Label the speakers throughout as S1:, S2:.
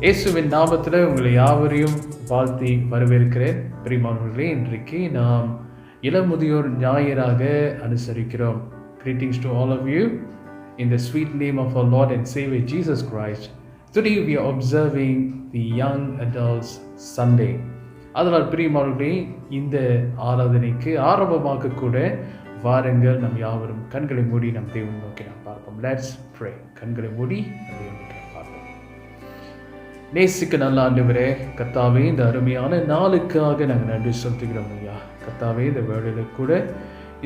S1: இயேசுவின் நாமத்தில் உங்களை யாவரையும் வாழ்த்தி வரவேற்கிறேன். பிரியமானவர்களே, இன்றைக்கு நாம் இளமுதியோர் ஞாயிறாக அனுசரிக்கிறோம். Greetings to all of you in the sweet name of our Lord and Savior Jesus Christ. Today we are observing the Young Adults Sunday. அதனால் பிரியமானவர்களே, இந்த ஆராதனைக்கு ஆரம்பமாக கூட வாருங்கள், நம் யாவரும் கண்களை மூடி நம் தேவனை நோக்கி நாம் பார்ப்போம். Let's pray. கண்களை மூடி நம் தேவனை நோக்கி பார்ப்போம். நேசிக்க நல்ல ஆண்டவரே, கர்த்தாவே, இந்த அருமையான நாளுக்காக நாங்கள் நன்றி செலுத்துகிறோம் ஐயா. கர்த்தாவே, இந்த வேளையில் கூட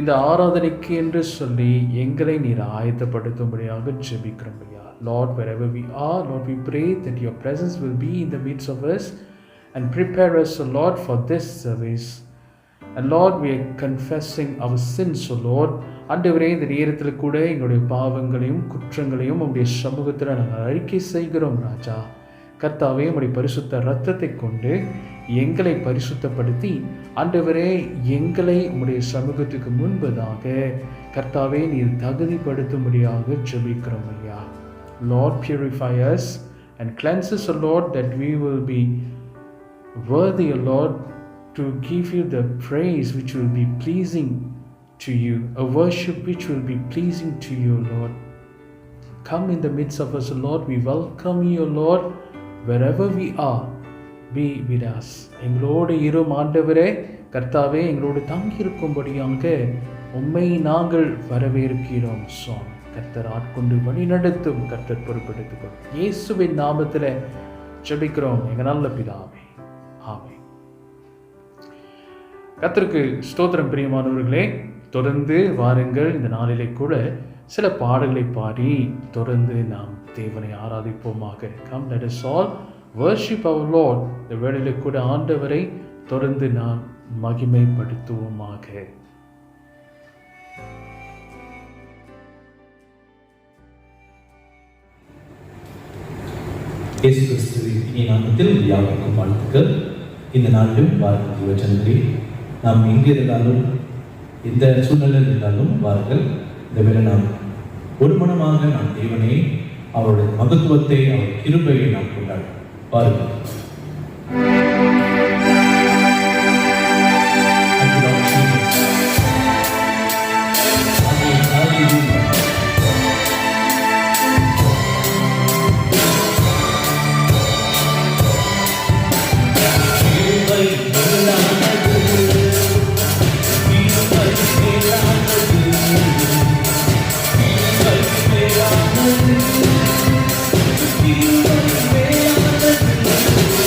S1: இந்த ஆராதனைக்கு என்று சொல்லி எங்களை நீர் ஆயத்தப்படுத்தும்படியாக ஜெபிக்கிறோம் ஐயா. Lord, wherever we are, Lord, we pray that your presence will be in the midst of us and prepare us, O Lord, for this service. And Lord, we are confessing our sins, O Lord. ஆண்டவரே, இந்த நேரத்தில் கூட எங்களுடைய பாவங்களையும் குற்றங்களையும் உங்களுடைய சமூகத்தில் நாங்கள் அறிக்கை செய்கிறோம் ராஜா. கர்த்தாவே, உம்முடைய பரிசுத்த இரத்தத்தை கொண்டு எங்களை பரிசுத்தப்படுத்தி ஆண்டவரே, எங்களை உம்முடைய சமூகத்துக்கு முன்பதாக கர்த்தாவே நீர் தகுதிப்படுத்தும்படியாக ஜெபிக்கிறோம் ஐயா. Lord, purify us and cleanse us, O Lord, that we will be worthy, O Lord, to give you the praise which will be pleasing to you, a worship which will be pleasing to you, Lord. Come in the midst of us, O Lord. We welcome you, O Lord. Wherever we are, be with us. எங்களோடு இரும் ஆண்டவரே. கர்த்தாவே, எங்களோடு தங்கியிருக்கும்படியாக உம்மை நாங்கள் வரவேற்கிறோம் சுவாமி. கர்த்தர் ஆட்கொண்டு வழி நடத்தும், கர்த்தர் பொறுப்பெடுத்துக்கொள். இயேசுவின் நாமத்தில் ஜெபிக்கிறோம் எங்கள் நல்ல பிதாவே, ஆமென். கர்த்தருக்கு ஸ்தோத்திரம். பிரியமானவர்களே, தொடர்ந்து வாருங்கள். இந்த நாளிலே கூட சில பாடல்களை பாடி தொடர்ந்து நாம் தேவனை ஆராதிப்போமாக. Come, let us all worship our Lord. இந்த வேளையிலே கூட ஆண்டவரை தொடர்ந்து நாம் மகிமைப்படுத்துவோமாக.
S2: இயேசு கிறிஸ்துவின் இனிய நாமத்தில் யாவருக்கும் வாழ்த்துக்கள். இந்த நாளிலும் வாருங்கள் யுவஜனங்களே, நாம் எங்கே இருந்தாலும் எந்த சூழ்நிலையில் இருந்தாலும் வாருங்கள். இந்த வேளை நாம் ஒரு மனமாக நாம் தேவனை, அவருடைய மகத்துவத்தை, அவர் கிருபையை நாம் கொண்டாடுவோம். வாருங்கள்.
S3: Thank you.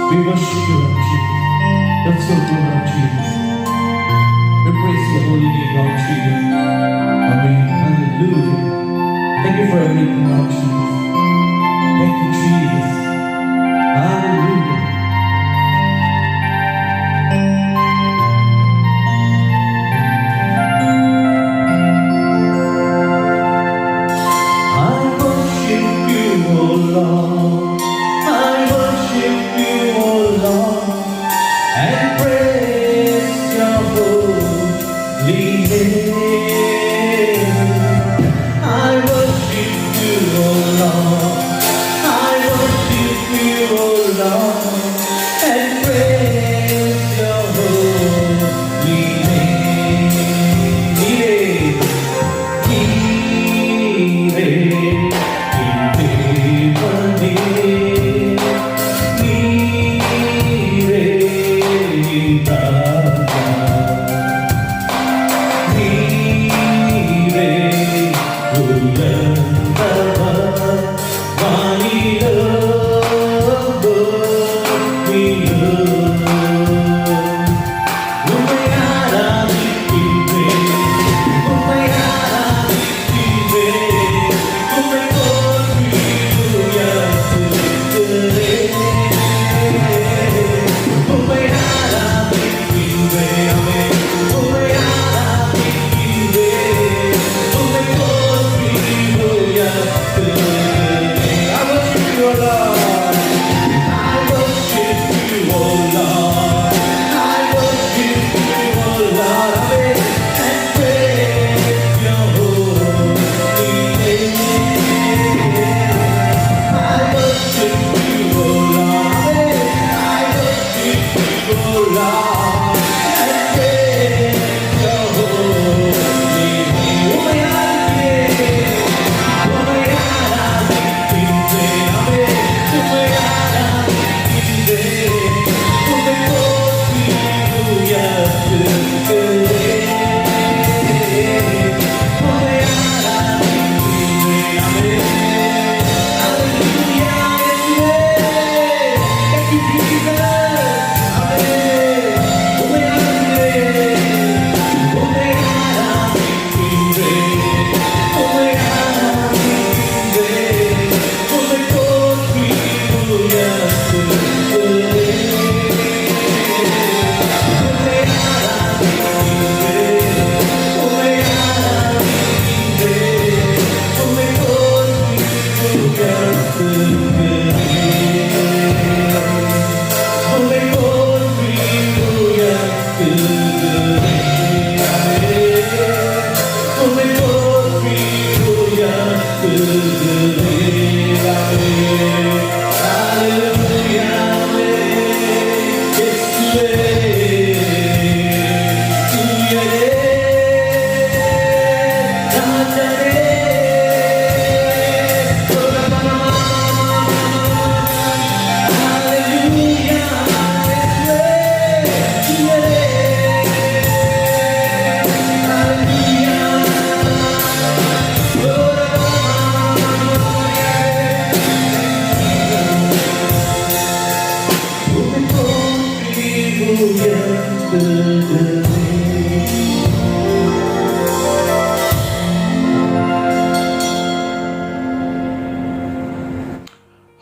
S2: We worship you, Lord Jesus. You're so good, Lord Jesus. We praise your holy name, Lord Jesus. Amen. Hallelujah. Thank you for everything, Lord Jesus. Thank you, Jesus. Hallelujah. I worship you, oh Lord. I worship you, oh Lord, and praise your holy name. I worship you, oh Lord. I worship you, oh Lord, and praise your holy name.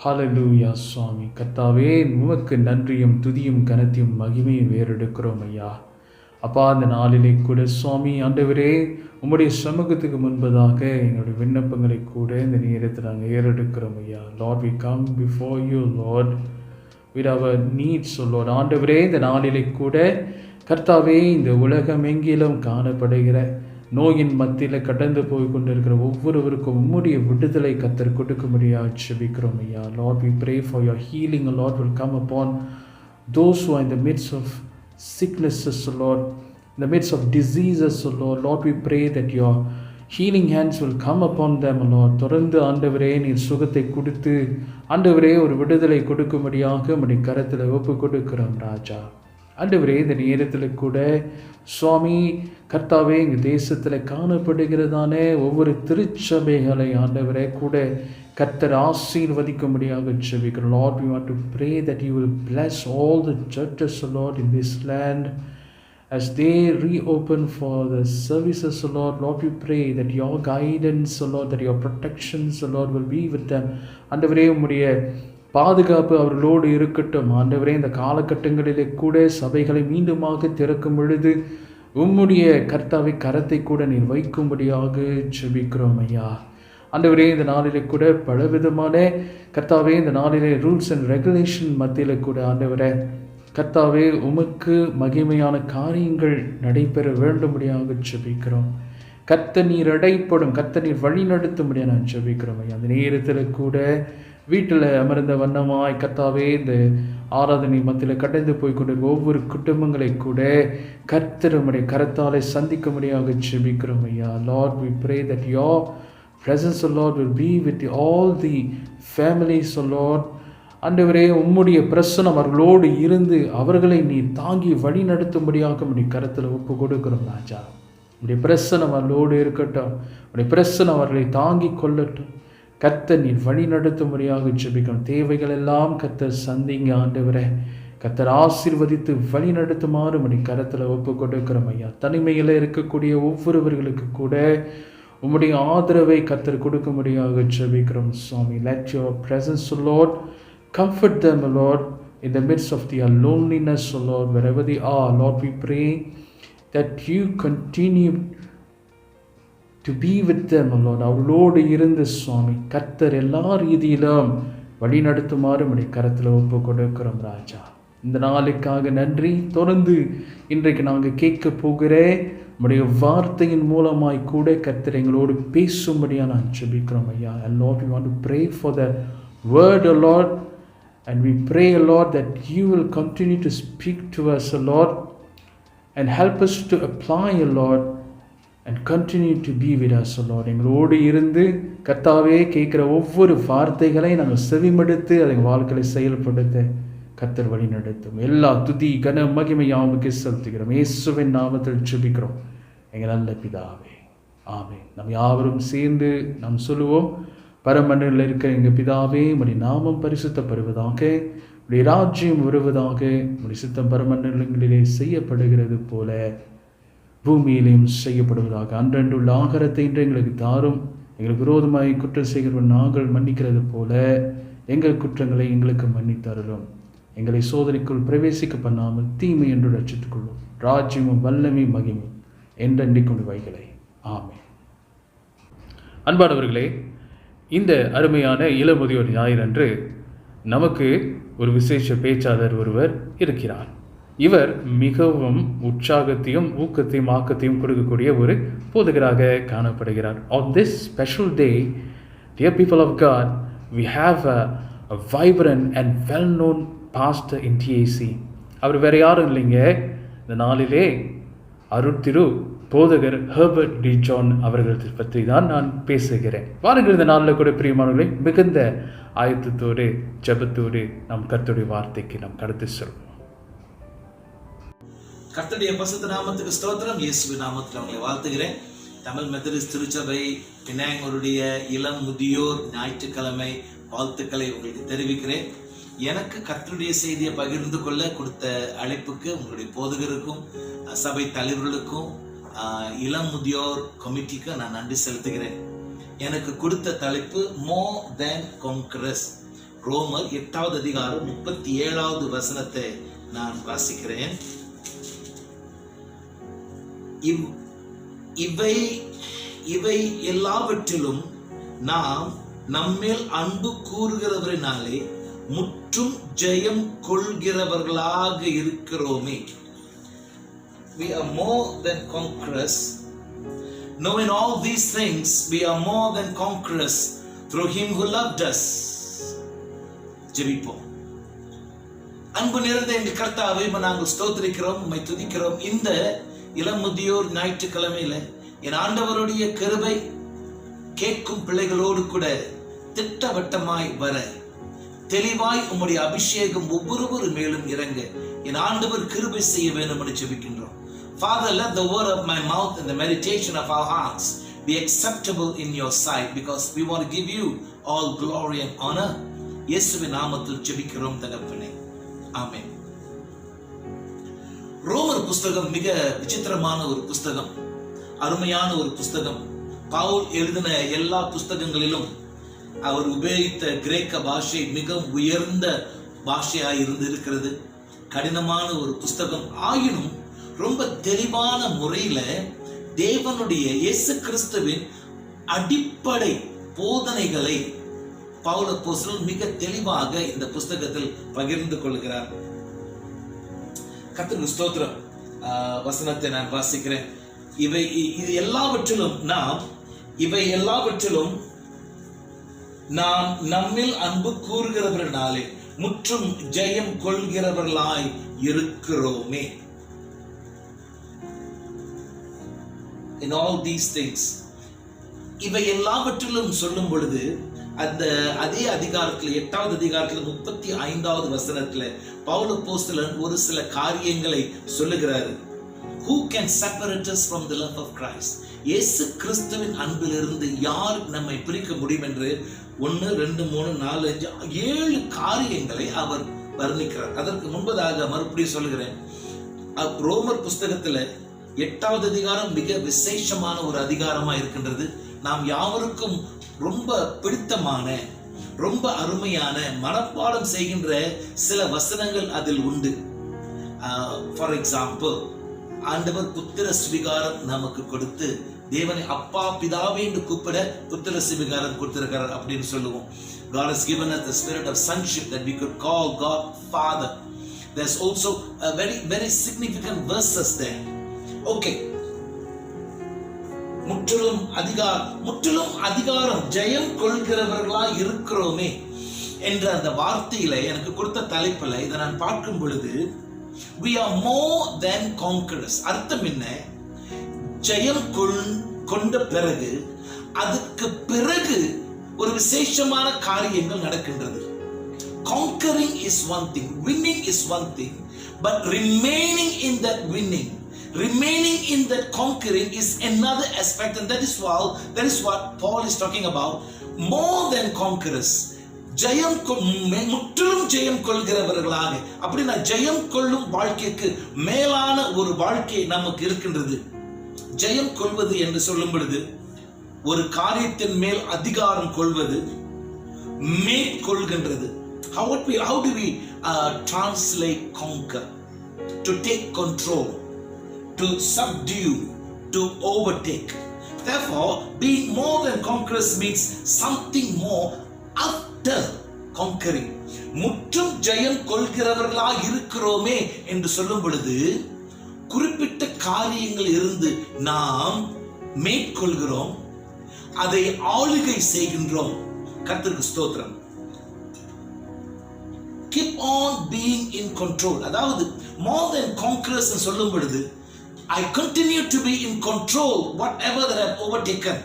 S1: ஹalleluya சுவாமி. கர்த்தாவே, உமக்கு நன்றியும் துதியும் கனத்தையும் மகிமையும் ஏறெடுக்கிறோம் ஐயா. அப்பா, அந்த நாளிலே கூட சுவாமி ஆண்டவரே, உம்முடைய சமூகத்துக்கு முன்பதாக எங்களுடைய விண்ணப்பங்களை கூட இந்த நேரத்தில் நாங்கள் ஏறெடுக்கிறோம் ஐயா. Lord, we come before you Lord with our needs, Lord. ஆண்டவரே, இந்த நாளிலே கூட கர்த்தாவே, இந்த உலகம் எங்கிலும் காணப்படுகிற நோயின் மத்தியில் கடந்து போய் கொண்டிருக்கிற ஒவ்வொருவருக்கும் உம்முடைய விடுதலை கர்த்தர் கொடுக்க முடியாது ஜெபிக்கிறோம் ஐயா. Lord, we pray for your healing, Lord, will come upon those who are in the midst of sicknesses, Lord, in the midst of diseases, Lord. Lord, we pray that your healing hands will come upon them, Lord. தொடர்ந்து ஆண்டவரே, நீர் சுகத்தை கொடுத்து ஆண்டவரே ஒரு விடுதலை கொடுக்கும்படியாக உம்முடைய கரத்தில் ஒப்பு கொடுக்கிறோம் ராஜா. ஆண்டவரே, இந்த நேரத்தில் கூட சுவாமி கர்த்தாவே, எங்கள் தேசத்தில் காணப்படுகிறதான ஒவ்வொரு திருச்சபைகளை ஆண்டவரே கூட கர்த்தர் ஆசீர்வதிக்கும்படியாக ஜெபிக்கிறோம். Lord, we want to pray that you will bless all the churches, Lord, in this land as they reopen for the services, Lord. Lord, we pray that your guidance, Lord, that your protections, Lord, will be with them. ஆண்டவரே, உம்முடைய பாதுகாப்பு அவர்களோடு இருக்கட்டும். ஆண்டவரே, இந்த காலகட்டங்களிலே கூட சபைகளை மீண்டுமாக திறக்கும் பொழுது உம்முடைய கர்த்தாவை கரத்தை கூட நீர் வைக்கும்படியாக ஜெபிக்கிறோம் ஐயா. ஆண்டவரே, இந்த நாளிலே கூட பலவிதமான கர்த்தாவே, இந்த நாளிலே ரூல்ஸ் அண்ட் ரெகுலேஷன் மத்தியில் கூட ஆண்டவரே கர்த்தாவே, உமக்கு மகிமையான காரியங்கள் நடைபெற வேண்டும்படியாக ஜெபிக்கிறோம். கர்த்தர் நீர் அடைப்படும், கர்த்தர் நீர் வழி நடத்தும்படியாக நான் ஜெபிக்கிறோம் ஐயா. அந்த நேரத்தில் கூட வீட்டில் அமர்ந்த வண்ணமாய் கர்த்தாவே, இந்த ஆராதனை மத்தியில் கடந்து போய் கொண்டிருக்க ஒவ்வொரு குடும்பங்களை கூட கர்த்தர் உம்முடைய கரத்தாலே சந்திக்கும்படியாக ஜெபிக்கிறோம் ஐயா. Lord, we pray that your presence, O Lord, will be with all the families, O Lord. ஆண்டவரே, உம்முடைய பிரசன்னம் அவர்களோடு இருந்து அவர்களை நீ தாங்கி வழி நடத்தும்படியாக உம்முடைய கரத்தில் ஒப்பு கொடுக்கிறோம் ராஜா. உம்முடைய பிரசன்னம் அவர்களோடு இருக்கட்டும், உம்முடைய பிரசன்னம் அவர்களை தாங்கி கொள்ளட்டும். கர்த்தர் நீர் வழி நடத்தும்படியாக ஜெபிக்கணும். தேவைகள் எல்லாம் கர்த்தர் சந்திங்க ஆண்டவரே. கர்த்தர் ஆசீர்வதித்து வழி நடத்துமாறு உம்முடைய கரத்தில் ஒப்பு கொடுக்கிறோம் ஐயா. தனிமையில் இருக்கக்கூடிய ஒவ்வொருவர்களுக்கு கூட உம்முடைய ஆதரவை கர்த்தர் கொடுக்கும்படியாக ஜெபிக்கிறோம் சுவாமி. Let your presence, O Lord, comfort them, O Lord, in the midst of their loneliness, O Lord, wherever they are. Lord, we pray that you continue to be with them, O Lord. அவர்களோடு இருந்து சுவாமி கர்த்தர் எல்லா ரீதியிலும் வழி நடத்துமாறு உம்முடைய கரத்தில் ஒப்பு கொடுக்கிறோம் ராஜா. இந்த நாளுக்காக நன்றி. தொடர்ந்து இன்றைக்கு நாங்கள் கேட்க போகிற உம்முடைய வார்த்தையின் மூலமாய் கூட கர்த்தர் எங்களோடு பேசும்படியாக நான் ஜெபிக்கிறோம் ஐயா. And Lord, we want to pray for the word, O Lord, and we pray, O Lord, that you will continue to speak to us, O Lord, and help us to apply, O Lord, and continue to be with us, O Lord. எங்களோடு இருந்து கர்த்தாவே கேட்குற ஒவ்வொரு வார்த்தைகளை நாங்கள் செவிமடுத்து அதை வாழ்க்கையை செயல்படுத்த கர்த்தர் வழி நடத்தும். எல்லா துதி கன மகிமை யாவுக்கு செலுத்துகிறோம். இயேசுவின் நாமத்தில் ஜெபிக்கிறோம் எங்கள் நல்ல பிதாவே, ஆமென். நாம் யாவரும் சேர்ந்து நாம் சொல்லுவோம். பரமண்டலில் இருக்கிற எங்கள் பிதாவே, உம்முடைய நாமம் பரிசுத்தப்படுவதாக, உம்முடைய ராஜ்யம் வருவதாக, உம்முடைய சித்தம் பரமண்டலங்களிலே செய்யப்படுகிறது போல பூமியிலேயும் செய்யப்படுவதாக. அன்றன்றுள்ள ஆகாரத்தை இன்று எங்களுக்கு தாரும். எங்களுக்கு விரோதமாய் குற்றம் செய்கிறவன் நாங்கள் மன்னிக்கிறது போல எங்கள் குற்றங்களை எங்களுக்கு மன்னித்தருளும். எங்களை சோதனைக்குள் பிரவேசிக்க பண்ணாமல் தீமை என்று ரட்சித்துக் கொள்ளும். ராஜ்யமும் வல்லமை மகிமை என்றென்றைக்கு வைகளை. ஆமென். அன்பானவர்களே, இந்த அருமையான இளமுதியோர் ஞாயிறன்று நமக்கு ஒரு விசேஷ பேச்சாளர் ஒருவர் இருக்கிறார். இவர் மிகவும் உற்சாகத்தையும் ஊக்கத்தையும் ஆக்கத்தையும் கொடுக்கக்கூடிய ஒரு போதகராக காணப்படுகிறார். On this special day, dear people of God, we have a vibrant and well-known pastor in TAC. அவர் வேறு யாரும் இல்லைங்க, இந்த நாளிலே அருட்திரு போதகர் ஹெர்பர்ட் டி ஜான் அவர்கள் பற்றி தான் நான் பேசுகிறேன். வாருங்கள், இந்த நாளில் கூட பிரியமானவர்களை மிகுந்த ஆயத்தத்தோடு ஜெபத்தோடு நாம் கர்த்தருடைய வார்த்தைக்கு நாம் கடந்து செல்வோம்.
S3: கர்த்தருடைய பரிசுத்த நாமத்துக்கு ஸ்தோத்திரம். இயேசுவின் நாமத்தில் அவங்களை வாழ்த்துகிறேன். தமிழ் மெத்தடிஸ்ட் திருச்சபை பினாங்கூருடைய இளம் முதியோர் ஞாயிற்றுக்கிழமை வாழ்த்துக்களை உங்களுக்கு தெரிவிக்கிறேன். எனக்கு கர்த்தருடைய செய்தியை பகிர்ந்து கொள்ள கொடுத்த அழைப்புக்கு உங்களுடைய போதகருக்கும் சபை தலைவர்களுக்கும் இளம் முதியோர் கமிட்டிக்கு நான் நன்றி செலுத்துகிறேன். எனக்கு கொடுத்த தலைப்பு மோர் தென் கான்கரர்ஸ். ரோமர் 8வது அதிகாரம் 37வது வசனத்தை நான் வாசிக்கிறேன். இவை எல்லாவற்றிலும் நாம் நம்மேல் அன்பு கூறுகிறவரினாலே முற்றும் ஜெயம் கொள்கிறவர்களாக இருக்கிறோமே. We are more than conquerors. Knowing all these things, we are more than conquerors through him who loved us. ஜெபிப்போம். அன்பு நிறைந்த எங்கள் கர்த்தாவே, நாங்கள் ஸ்தோத்திரிக்கிறோம், உம்மை துதிக்கிறோம். இந்த இளம் முதியோர் ஞாயிற்றுக்கிழமையில என் ஆண்டவருடைய கிருபை கேட்கும் பிள்ளைகளோடு கூட திட்டவட்டமாய் வர தெளிவாய் உம்முடைய அபிஷேகம் ஒவ்வொரு மேலும் இறங்க என் ஆண்டவர் கிருபை செய்ய வேண்டும் என்று ஜெபிக்கின்றோம். Father, let the word of my mouth and the meditation of our hearts be acceptable in your sight, because we want to give you all glory and honor. இயேசுவின் நாமத்தில் ஜெபிக்கிறோம் தகப்பனே, ஆமென். ரோமர் புஸ்தகம் மிக விசித்திரமான ஒரு புஸ்தகம், அருமையான ஒரு புஸ்தகம். பவுல் எழுதின எல்லா புஸ்தகங்களிலும் அவர் உபயோகித்த கிரேக்க பாஷை மிகவும் உயர்ந்த பாஷையாய் இருக்கிறது. கடினமான ஒரு புஸ்தகம் ஆயினும் ரொம்ப தெளிவான முறையில தேவனுடைய இயேசு கிறிஸ்துவின் அடிப்படை போதனைகளை பவுல் அப்போஸ்தலன் மிக தெளிவாக இந்த புஸ்தகத்தில் பகிர்ந்து கொள்கிறார். கர்த்தருக்கு ஸ்தோத்திரம். வசனத்தை நான் வாசிக்கிறேன். இவை எல்லாவற்றிலும் நாம் நம்மில் அன்பு கூறுகிறவர்களாலே முற்றும் ஜெயம் கொள்கிறவர்களாய் இருக்கிறோமே. In all these things, இவை எல்லாவற்றிலும் சொல்லும் பொழுது அந்த அதே அதிகாரத்தில் 8வது அதிகாரத்தில் 35வது வசனத்துல பவுல் அப்போஸ்தலன் ஒரு சில காரியங்களை சொல்லுகிறாரு. Who can separate us from the love of Christ? இயேசு கிறிஸ்துவின் அன்பிலிருந்து யார் நம்மை பிரிக்க முடியும் என்று 1, 2, 3, 4, 5, 7 காரியங்களை அவர் வர்ணிக்கிறார். அதற்கு முன்பதாக மறுபடியும் சொல்லுகிறேன், ரோமர் புஸ்தகத்துல 8வது அதிகாரம் மிக விசேஷமான ஒரு அதிகாரமா இருக்கின்றது. நாம் யாவருக்கும் ரொம்ப பிடித்தமான, ரொம்ப அருமையான, மனப்பாடம் செய்கின்ற சில வசனங்கள் அதில் உண்டு. ஃபார் எக்ஸாம்பிள், ஆண்டவர் புத்திர ஸ்வீகாரம் நமக்கு கொடுத்து தேவனை அப்பா பிதாவே என்று கூப்பிட புத்திர ஸ்வீகாரம் கொடுத்திருக்கிறார் அப்படின்னு சொல்லுவோம். God has given us the spirit of sonship that we could call God Father. There's also a very significant verses there. Okay, முற்றிலும் அதிகாரம் ஜெயம் கொள்கிறவர்களாய் இருக்கிறோமே என்ற அந்த வார்த்தையில எனக்கு கொடுத்த தலைப்புல இதை நான் பார்க்கும் பொழுது, we are more than conquerors. அர்த்தம் என்ன? ஜெயம் கொண்ட பிறகு அதுக்கு பிறகு ஒரு விசேஷமான காரியங்கள் நடக்கின்றது. Conquering is one thing, winning is one thing, but remaining in that winning, remaining in that conquering is another aspect, and that is what Paul is talking about. More than conquerors, முற்றிலும் ஜெயம் கொள்கிறவர்களாக. அப்படின்னா ஜெயம் கொள்ளும் வாழ்க்கைக்கு மேலான ஒரு வாழ்க்கை நமக்கு இருக்கின்றது. ஜெயம் கொள்வது என்று சொல்லும் பொழுது ஒரு காரியத்தின் மேல் அதிகாரம் கொள்வது, மேற்கொள்கின்றது. How do we translate conquer? To take control, to subdue, to overtake. Therefore, being more than conquerors means something more after conquering. முற்றும் ஜெயம் கொள்கிறவர்களாக இருக்கிறோமே என்று சொல்லும் பொழுது குறிப்பிட்ட காரியங்கள் இருந்து நாம் மேற்கொள்கிறோம், அதை ஆளுகை செய்கின்றோம். கர்த்தருக்கு ஸ்தோத்திரம். Keep on being in control. அதாவது more than conquerors சொல்லும் பொழுது I continue to be in control whatever that I have overtaken.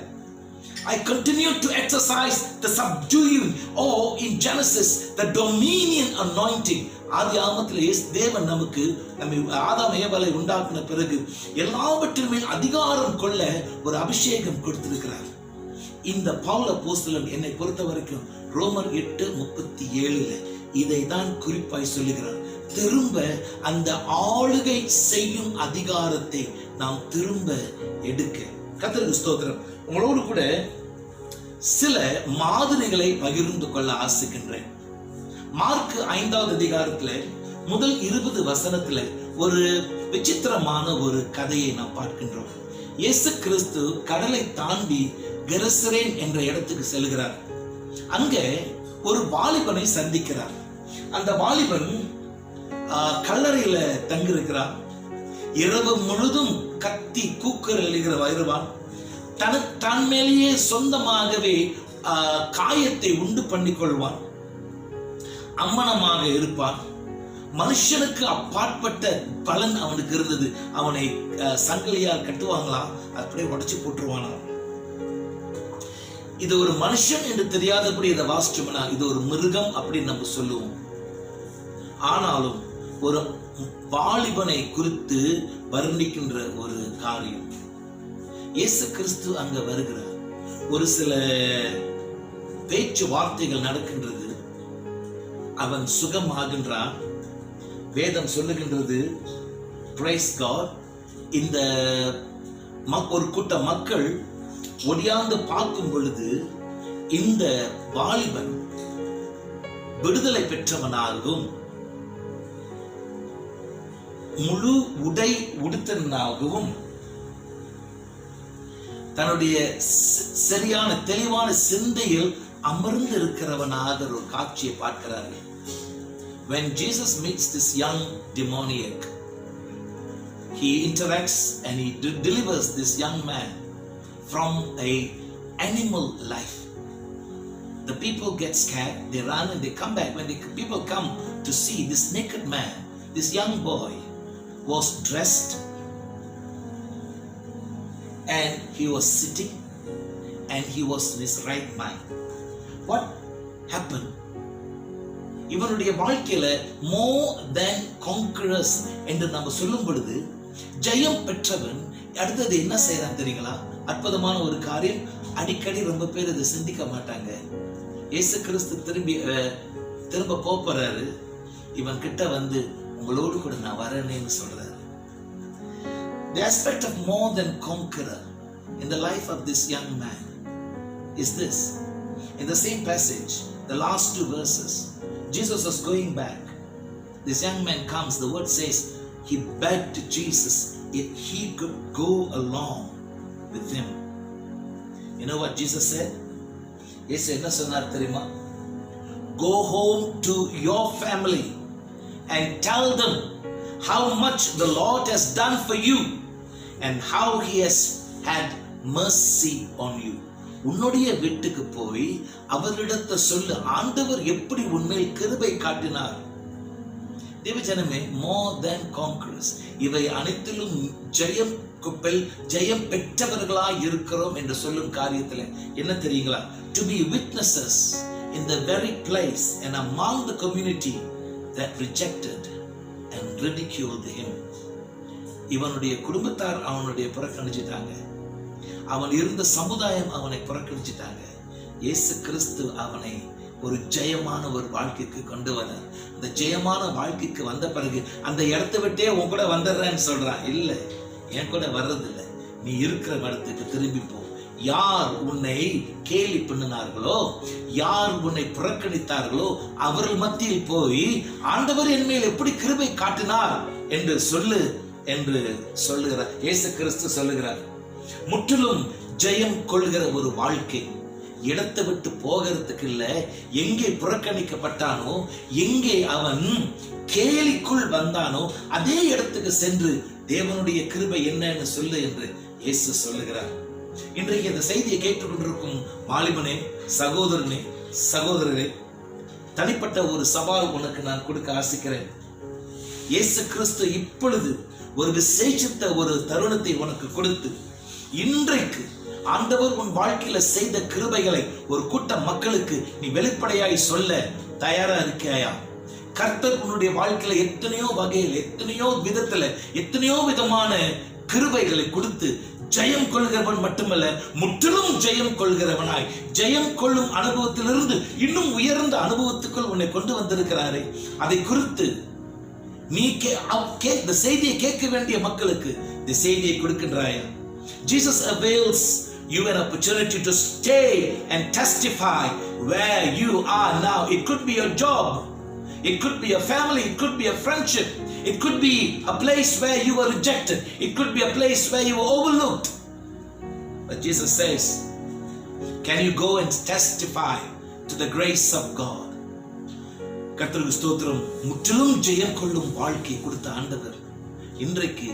S3: I continue to exercise the subduing, or in Genesis the dominion anointing. ஆதி ஆகமத்திலே தேவன் நமக்கு ஆதாம் ஏவாளை உண்டாக்கின பிறகு எல்லாவற்றின் மேல் அதிகாரம் கொள்ள ஒரு அபிஷேகம் கொடுத்திருக்கிறார். இந்த பவுல் அப்போஸ்தலன் என்னை பொறுத்த வரைக்கும் ரோமர் 8:37 இதை தான் குறிப்பாய் சொல்லுகிறார். திரும்ப அந்த ஆளுகை செய்யும் அதிகாரத்தை நாம் திரும்ப எடுக்க. கர்த்தருக்கு ஸ்தோத்திரம். உங்களோடு கூட சில மாதிரிகளை பகிர்ந்து கொள்ள ஆசைக்கின்றேன். மார்க் 5வது அதிகாரத்துல முதல் 20 வசனத்துல ஒரு விசித்திரமான ஒரு கதையை நாம் பார்க்கின்றோம். இயேசு கிறிஸ்து கடலை தாண்டி கெரசரேன் என்ற இடத்துக்கு செல்கிறார். அங்க ஒரு வாலிபனை சந்திக்கிறார். அந்த வாலிபன் கல்லறையில தங்கியிருக்கிறார். இரவு முழுதும் கத்தி கூக்குரல் எழுகிற வருவான். தன் மேலேயே சொந்தமாகவே காயத்தை உண்டு பண்ணிக் கொள்வான். அம்மனமாக இருப்பான். மனுஷனுக்கு அப்பாற்பட்ட பலன் அவனுக்கு இருந்தது. அவனை சங்கிலியால் கட்டுவாங்களாம், அப்படியே உடைச்சு போட்டுருவானா. இது ஒரு மனுஷன் என்று தெரியாதபடி இதை வாசிச்சோம்னா இது ஒரு மிருகம் அப்படின்னு நம்ம சொல்லுவோம். ஆனாலும் ஒரு வாலிபனை குறித்து வர்ணிக்கின்ற ஒரு காரியம். இயேசு கிறிஸ்து அங்க வருகிறார். ஒரு சில பேச்சு வார்த்தைகள் நடக்கின்றது. அவன் சுகமாகின்றான். வேதம் சொல்லுகின்றது, பிரைஸ் காட். இந்த ஒரு கூட்ட மக்கள் ஒடியாந்து பார்க்கும் பொழுது இந்த வாலிபன் விடுதலை பெற்றவனாகவும் முழு உடை உடுத்தனாகவும் தன்னுடைய சரியான தெளிவான சிந்தையில் அமர்ந்து இருக்கிறவனாக ஒரு காட்சியை பார்க்கிறார்கள். When Jesus meets this young demoniac, he interacts and he delivers this young man from a animal life. The people get scared, they run and they come back. When the people come to see this naked man, this young boy was dressed and he was sitting and he was in his right mind. What happened? இவனுடைய வாழ்க்கையில more than conquerors என்று நம்ம சொல்லும் பொழுது ஜெயம் பெற்றவன் அடுத்தது என்ன செய்யறான் தெரியுங்களா? அற்புதமான ஒரு காரியம். அடிக்கடி ரொம்ப பேர் இதை சிந்திக்க மாட்டாங்க. இயேசு கிறிஸ்து திரும்ப போறாரு. இவன் கிட்ட வந்து உங்களோடு கூட நான் வரேன்னு சொல்றாரு. The aspect of more than conqueror in the life of this young man is this. In the same passage, the last two verses, Jesus was going back. This young man comes, the word says, he begged Jesus if he could go along with him. You know what Jesus said? Yes, enna sonar theriyuma? Go home to your family and tell them how much the Lord has done for you and how he has had mercy on you. உன்னுடைய வீட்டுக்கு போய் அவரிடத்தை சொல்லு, ஆண்டவர் எப்படி உண்மையில் கிருபை காட்டினார். தேவஜனமே, more than conquerors, இவை அனைத்திலும் ஜெயம் பெற்றவர்களாய் இருக்கிறோம் என்று சொல்லும் காரியத்தில் என்ன தெரியுங்களா? To be witnesses in the very place and among the community that rejected and ridiculed him. இவனுடைய குடும்பத்தார் அவனுடைய புறக்கணிச்சிட்டாங்க. அவன் இருந்த சமுதாயம் அவனை புறக்கணிச்சிட்டாங்க. இயேசு கிறிஸ்து அவனை ஒரு ஜெயமான ஒரு வாழ்க்கைக்கு கொண்டு வர, அந்த ஜெயமான வாழ்க்கைக்கு வந்த பிறகு அந்த இடத்தை விட்டே உன் கூட வந்துடுறேன்னு சொல்றான். இல்ல, என் கூட வர்றதில்லை, நீ இருக்கிற இடத்துக்கு திரும்பி போ. யார் உன்னை கேலி பண்ணினார்களோ, யார் உன்னை புறக்கணித்தார்களோ அவர்கள் மத்தியில் போய் ஆண்டவர் என் மேல் எப்படி கிருபை காட்டினார் என்று சொல்லு என்று சொல்லுகிறார். இயேசு கிறிஸ்து சொல்லுகிறார். முற்றிலும் ஜெயம் கொள்கிற ஒரு வாழ்க்கை இடத்தை விட்டு போகிறதுக்கு இல்ல. எங்கே புறக்கணிக்கப்பட்டானோ, எங்கே அவன் கேலிக்குள் வந்தானோ அதே இடத்துக்கு சென்று தேவனுடைய கிருபை என்னன்னு சொல்லு என்று இயேசு சொல்லுகிறார். இன்றைக்கு இந்த செய்தியை கேட்டுக்கொண்டிருக்கும் வாலிபனே, சகோதரனே, சகோதரரே, தனிப்பட்ட ஒரு சவால் உனக்கு நான் கொடுக்க ஆசிக்கிறேன். இயேசு கிறிஸ்து இப்பொழுது ஒரு விசேஷித்த ஒரு தருணத்தை உனக்கு கொடுத்து, இன்றைக்கு ஆண்டவர் உன் வாழ்க்கையில செய்த கிருபைகளை ஒரு கூட்ட மக்களுக்கு நீ வெளிப்படையாய் சொல்ல தயாரா இருக்காயா? கர்த்தர் உன்னுடைய வாழ்க்கையில எத்தனையோ வகையில், எத்தனையோ விதத்துல, எத்தனையோ விதமான கிருபைகளை கொடுத்து ஜெயம் கொள்கிறவன் மட்டுமல்ல, முற்றிலும் ஜெயம் கொள்கிறவனாய் ஜெயம் கொள்ளும் அனுபவத்திலிருந்து இன்னும் உயர்ந்த அனுபவத்துக்குள் உன்னை கொண்டு வந்திருக்கிறாரே, அதை குறித்து நீ இந்த செய்தியை கேட்க வேண்டிய மக்களுக்கு இந்த செய்தியை கொடுக்கின்றாயா? Jesus avails you an opportunity to stay and testify where you are now. It could be your job, it could be a family, it could be a friendship, it could be a place where you were rejected, it could be a place where you were overlooked. But Jesus says, can you go and testify to the grace of God? கர்த்தருக்கு ஸ்தோத்திரம். முற்றிலும் ஜெயம் கொள்ளும் வாழ்க்கை கொடுத்த ஆண்டவர் இன்றைக்கு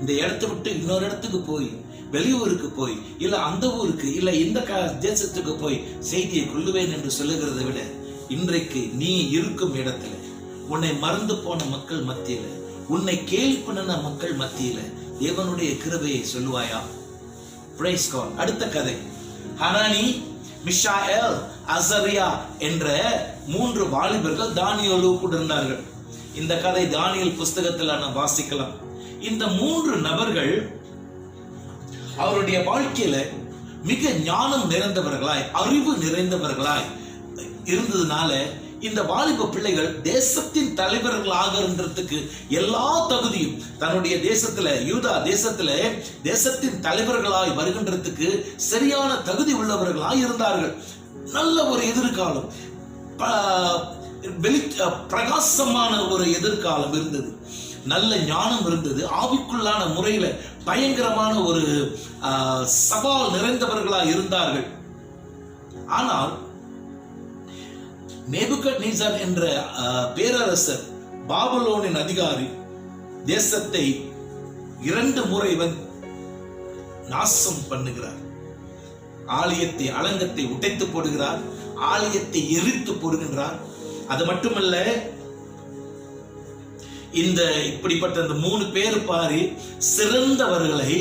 S3: இந்த இடத்தை விட்டு இன்னொரு இடத்துக்கு போய், வெளியூருக்கு போய், இல்ல அந்த ஊருக்கு, இல்ல இந்த தேசத்துக்கு போய் செய்தியை கொள்ளுவேன் என்று சொல்லுகிறதை விட, இன்றைக்கு நீ இருக்கும் இடத்துல உன்னை மறந்து போன மக்கள் மத்தியில, உன்னை கேலி பண்ணின மக்கள் மத்தியில தேவனுடைய கிருபையை சொல்லுவாயா? Price God. அடுத்த கதை. ஹனானி மிஷாயேல், அசரியா என்ற 3 வாலிபர்கள் தானியேலோடு கூட இருந்தார்கள். இந்த கதை தானியேல் புஸ்தகத்தில் நாம் வாசிக்கலாம். இந்த 3 நபர்கள் அவருடைய வாழ்க்கையில மிக ஞானம் நிறைந்தவர்களாய், அறிவு நிறைந்தவர்களாய் இருந்ததுனால இந்த வாலிப பிள்ளைகள் தேசத்தின் தலைவர்களாகிறதுக்கு எல்லா தகுதியும், தன்னுடைய தேசத்துல, யூதா தேசத்துல தேசத்தின் தலைவர்களாய் வருகின்றதுக்கு சரியான தகுதி உள்ளவர்களாய் இருந்தார்கள். நல்ல ஒரு எதிர்காலம், பிரகாசமான ஒரு எதிர்காலம் இருந்தது. நல்ல ஞானம் இருந்தது. ஆவிக்குள்ளான முறையில பயங்கரமான ஒரு சவால் நிறைந்தவர்களாய் இருந்தார்கள். ஆனால் நேபுகத்நேசர் என்ற பேரரசர், பாபிலோனின் அதிகாரி, தேசத்தை 2 முறை நாசம் பண்ணுகிறார். ஆலயத்தை, அலங்கத்தை உடைத்து போடுகிறார். ஆலயத்தை எரித்து போடுகின்றார். அது மட்டுமல்ல, இந்த இப்படிப்பட்ட இந்த 3 பேர் பாரி சிறந்தவர்களை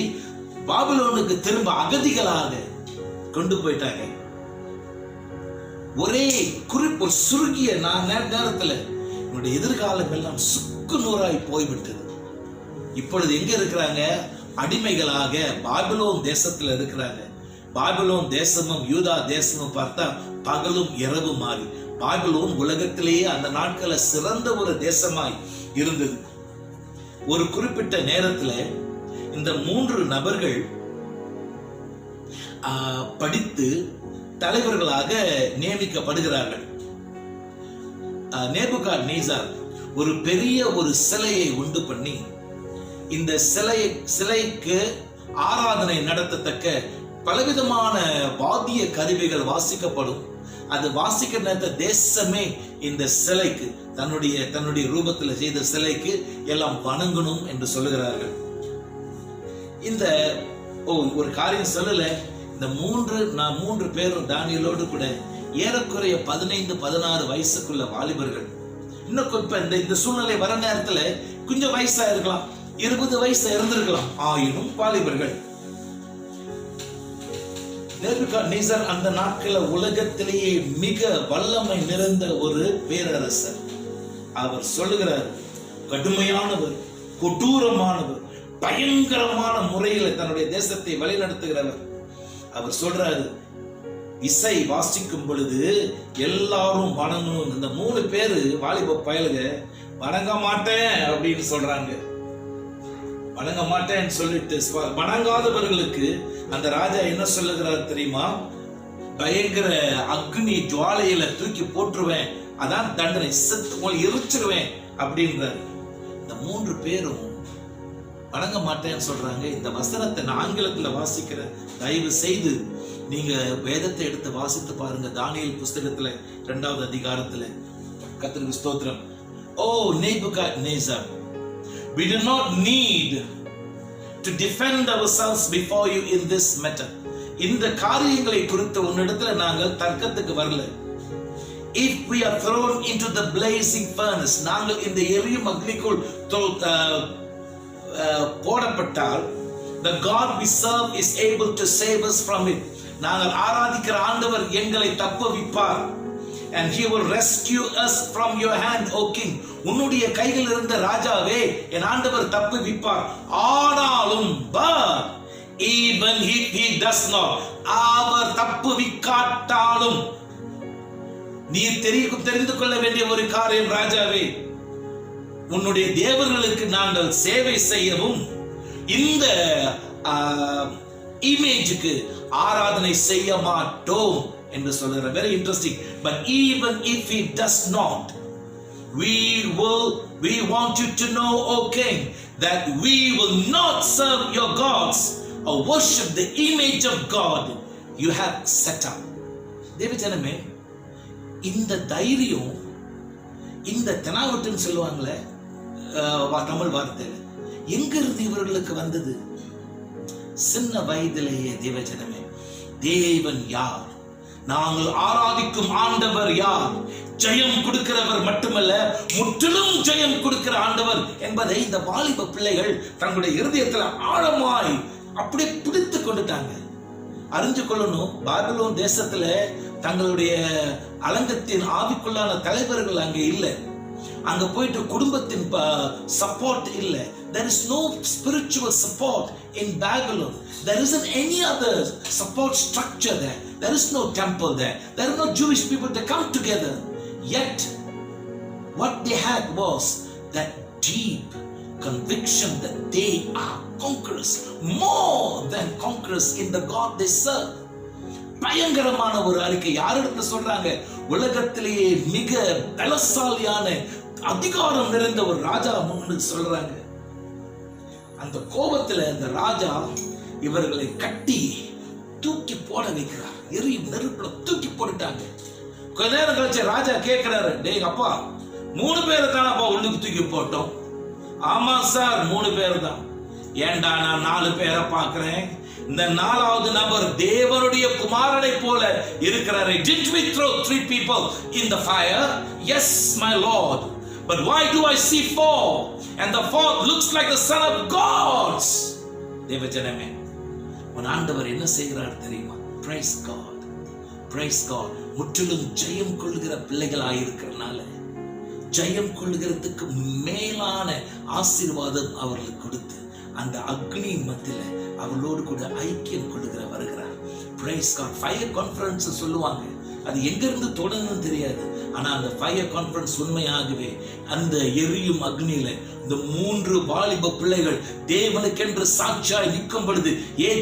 S3: பாபிலோனுக்கு திரும்ப அகதிகளாக கொண்டு போயிட்டாங்க. ஒரே குறிப்பு, சுருங்கிய நேரத்தில் என்னுடைய எதிர்காலம் எல்லாம் சுக்கு நூறாய் போய்விட்டது. இப்பொழுது எங்க இருக்கிறாங்க? அடிமைகளாக பாபிலோன் தேசத்துல இருக்கிறாங்க. பாபிலோன் தேசமும் யூதா தேசமும் பார்த்தா பகலும் இரவு மாறி. பாபிலோன் உலகத்திலேயே அந்த நாட்கள சிறந்த ஒரு தேசமாய் இருந்தது. ஒரு குறிப்பிட்ட நேரத்தில் இந்த 3 நபர்கள் படித்து தலைவர்களாக நியமிக்கப்படுகிறார்கள். நேபுகாத்நேசர் ஒரு பெரிய ஒரு சிலையை உண்டு பண்ணி, இந்த சிலைக்கு ஆராதனை நடத்தத்தக்க பலவிதமான வாத்திய கருவிகள் வாசிக்கப்படும். அது வாசிக்கிற நேரத்தை தேசமே இந்த சிலைக்கு, தன்னுடைய ரூபத்தில் செய்த சிலைக்கு எல்லாம் வணங்கணும் என்று சொல்லுகிறார்கள். இந்த ஒரு காரியம் சொல்லல, இந்த 3 பேரும் தானியேலோடு கூட ஏறக்குறைய 15-16 வயசுக்குள்ள வாலிபர்கள். இன்னும் இந்த சூழ்நிலை வர நேரத்துல கொஞ்சம் வயசா இருக்கலாம், 20 வயசு இருந்திருக்கலாம். ஆயினும் வாலிபர்கள். நேபுகாத்நேசர் அந்த நாட்களில் உலகத்திலேயே மிக வல்லமை நிறைந்த ஒரு பேரரசர். அவர் சொல்லுகிறார், கடுமையானவர், கொடூரமானவர், பயங்கரமான முறையில் தன்னுடைய தேசத்தை வழிநடத்துகிறவர். அவர் சொல்றாரு, இசை வாசிக்கும் பொழுது எல்லாரும் வணங்கணும். இந்த 3 பேரு வாலிப பயலுக வணங்க மாட்டேன் அப்படின்னு சொல்றாங்க. வணங்க மாட்டேன்னு சொல்லிட்டு வணங்காதவர்களுக்கு அந்த ராஜா என்ன சொல்லுகிறார் தெரியுமா? பயங்கர அக்னி ஜுவாலையில தூக்கி போட்டுருவேன், அதான் தண்டனை, செத்து எரிச்சிருவேன் அப்படின்றார். இந்த 3 பேரும் வணங்க மாட்டேன்னு சொல்றாங்க. இந்த வசனத்தை நான் ஆங்கிலத்துல வாசிக்கிற, தயவு செய்து நீங்க வேதத்தை எடுத்து வாசித்து பாருங்க. தானியேல் புஸ்தகத்துல 2வது அதிகாரத்துல. கர்த்தருக்கு ஸ்தோத்திரம். ஓ Nebuchadnezzar, we do not need to defend ourselves before you in this matter. இந்த காரியங்களை குறித்து உன்னிடத்துல நாங்கள் தர்க்கத்துக்கு வரல. If we are thrown into the blazing furnace, நாங்கள் இந்த எரியும் அக்னிக்குள் போடப்பட்டால், the God we serve is able to save us from it. நாங்கள் ஆராதிக்கிற ஆண்டவர் எங்களை தப்புவிப்பார். And he will rescue us from your hand, O king. உன்னுடைய கையில் இருந்த ராஜாவே, என் ஆண்டவர் தப்புவிப்பார். ஆனாலும் but even if he does not, அவர் தப்புவிக்காட்டாலும் நீ தெரிந்து கொள்ள வேண்டிய ஒரு காரியம் ராஜாவே, உன்னுடைய தேவர்களுக்கு நாங்கள் சேவை செய்யவும் இந்த இமேஜுக்கு ஆராதனை செய்ய மாட்டோம் என்று சொல்லுற. very interesting. But even if he does not, we want you to know, O king, that we will not serve your gods or worship the image of God you have set up. தேவஜனமே, இந்த தைரியம், இந்த தெனாவட்டுன்னு சொல்லுவாங்களே தமிழ் வார்த்தையில, எங்கிருந்து இவர்களுக்கு வந்தது? சின்ன வயதிலேயே தேவஜனமே, தேவன் யார், நாங்கள் ஆராதிக்கும் ஆண்டவர் யார், ஜெயம் கொடுக்கிறவர் மட்டுமல்ல, முற்றிலும் ஜெயம் கொடுக்கிற ஆண்டவர் என்பதை இந்த வாலிப பிள்ளைகள் தங்களுடைய இருதயத்தில் ஆழமாய் அப்படியே பிடித்து கொண்டுட்டாங்க. அறிஞ்சு கொள்ளணும். பாபிலோன் தேசத்துல தங்களுடைய அலங்கத்தின் ஆவிக்குள்ளான தலைவர்கள் அங்கே இல்லை. அங்க போயிட்டு குடும்பத்தின் சப்போர்ட் இல்ல. There is no spiritual support in Babylon. There isn't any other support structure there. There is no temple there. There are no Jewish people to come together. Yet what they had was that deep conviction that they are conquerors, more than conquerors in the God they serve. பயங்கரமான ஒரு அறிக்கை. யாரிடத்துல சொல்றாங்க? உலகத்திலேயே மிக பலசாலியான அதிகாரம் நிறைந்த ஒரு ராஜா முன்னுக்கு சொல்றாங்க. அந்த கோபத்துல அந்த ராஜா இவர்களை கட்டி தூக்கி போட வைக்கிறார். எரியும் நெருப்புல தூக்கி போட்டுட்டாங்க. கொஞ்ச நேரம் கழிச்சு ராஜா கேட்கிறாரு, டேய் அப்பா, 3 பேரை தானப்பா உள்ளுக்கு தூக்கி போட்டோம்? ஆமா சார், 3 பேர் தான். ஏண்டா நான் 4 பேரை பாக்குறேன். இந்த 4வது நபர் தேவனுடைய குமாரனை போல இருக்கிறாரே. Didn't we throw 3 people in the fire? Yes, my Lord. But why do I see 4? And the 4th looks like the son of God. தேவஜனமே, உன் ஆண்டவர் என்ன செய்கிறார் தெரியுமா? Praise God. Praise God. முற்றிலும் ஜெயம் கொள்ளுகிற பிள்ளைகளாய் இருக்கிறனால ஜெயம் கொள்ளுகிறதுக்கு மேலான ஆசீர்வாதம் அவர்களுக்கு கொடுத்து அந்த அக்னி மத்தியில அவளோடு கூட ஐக்கியம் கொள்ளுகிற வருகிறார். Praise God. ஃபயர் கான்ஃபரன்ஸ் சொல்லுவாங்க. அது எங்க இருந்து தொடங்குன்னு தெரியாது. ஆனா அந்த ஃபயர் கான்ஃபரன்ஸ் உண்மையாகவே அந்த எரியும் அக்னியில இந்த 3 வாலிப பிள்ளைகள் தேவனுக்கென்று சாட்சியாய் நிற்கும் பொழுது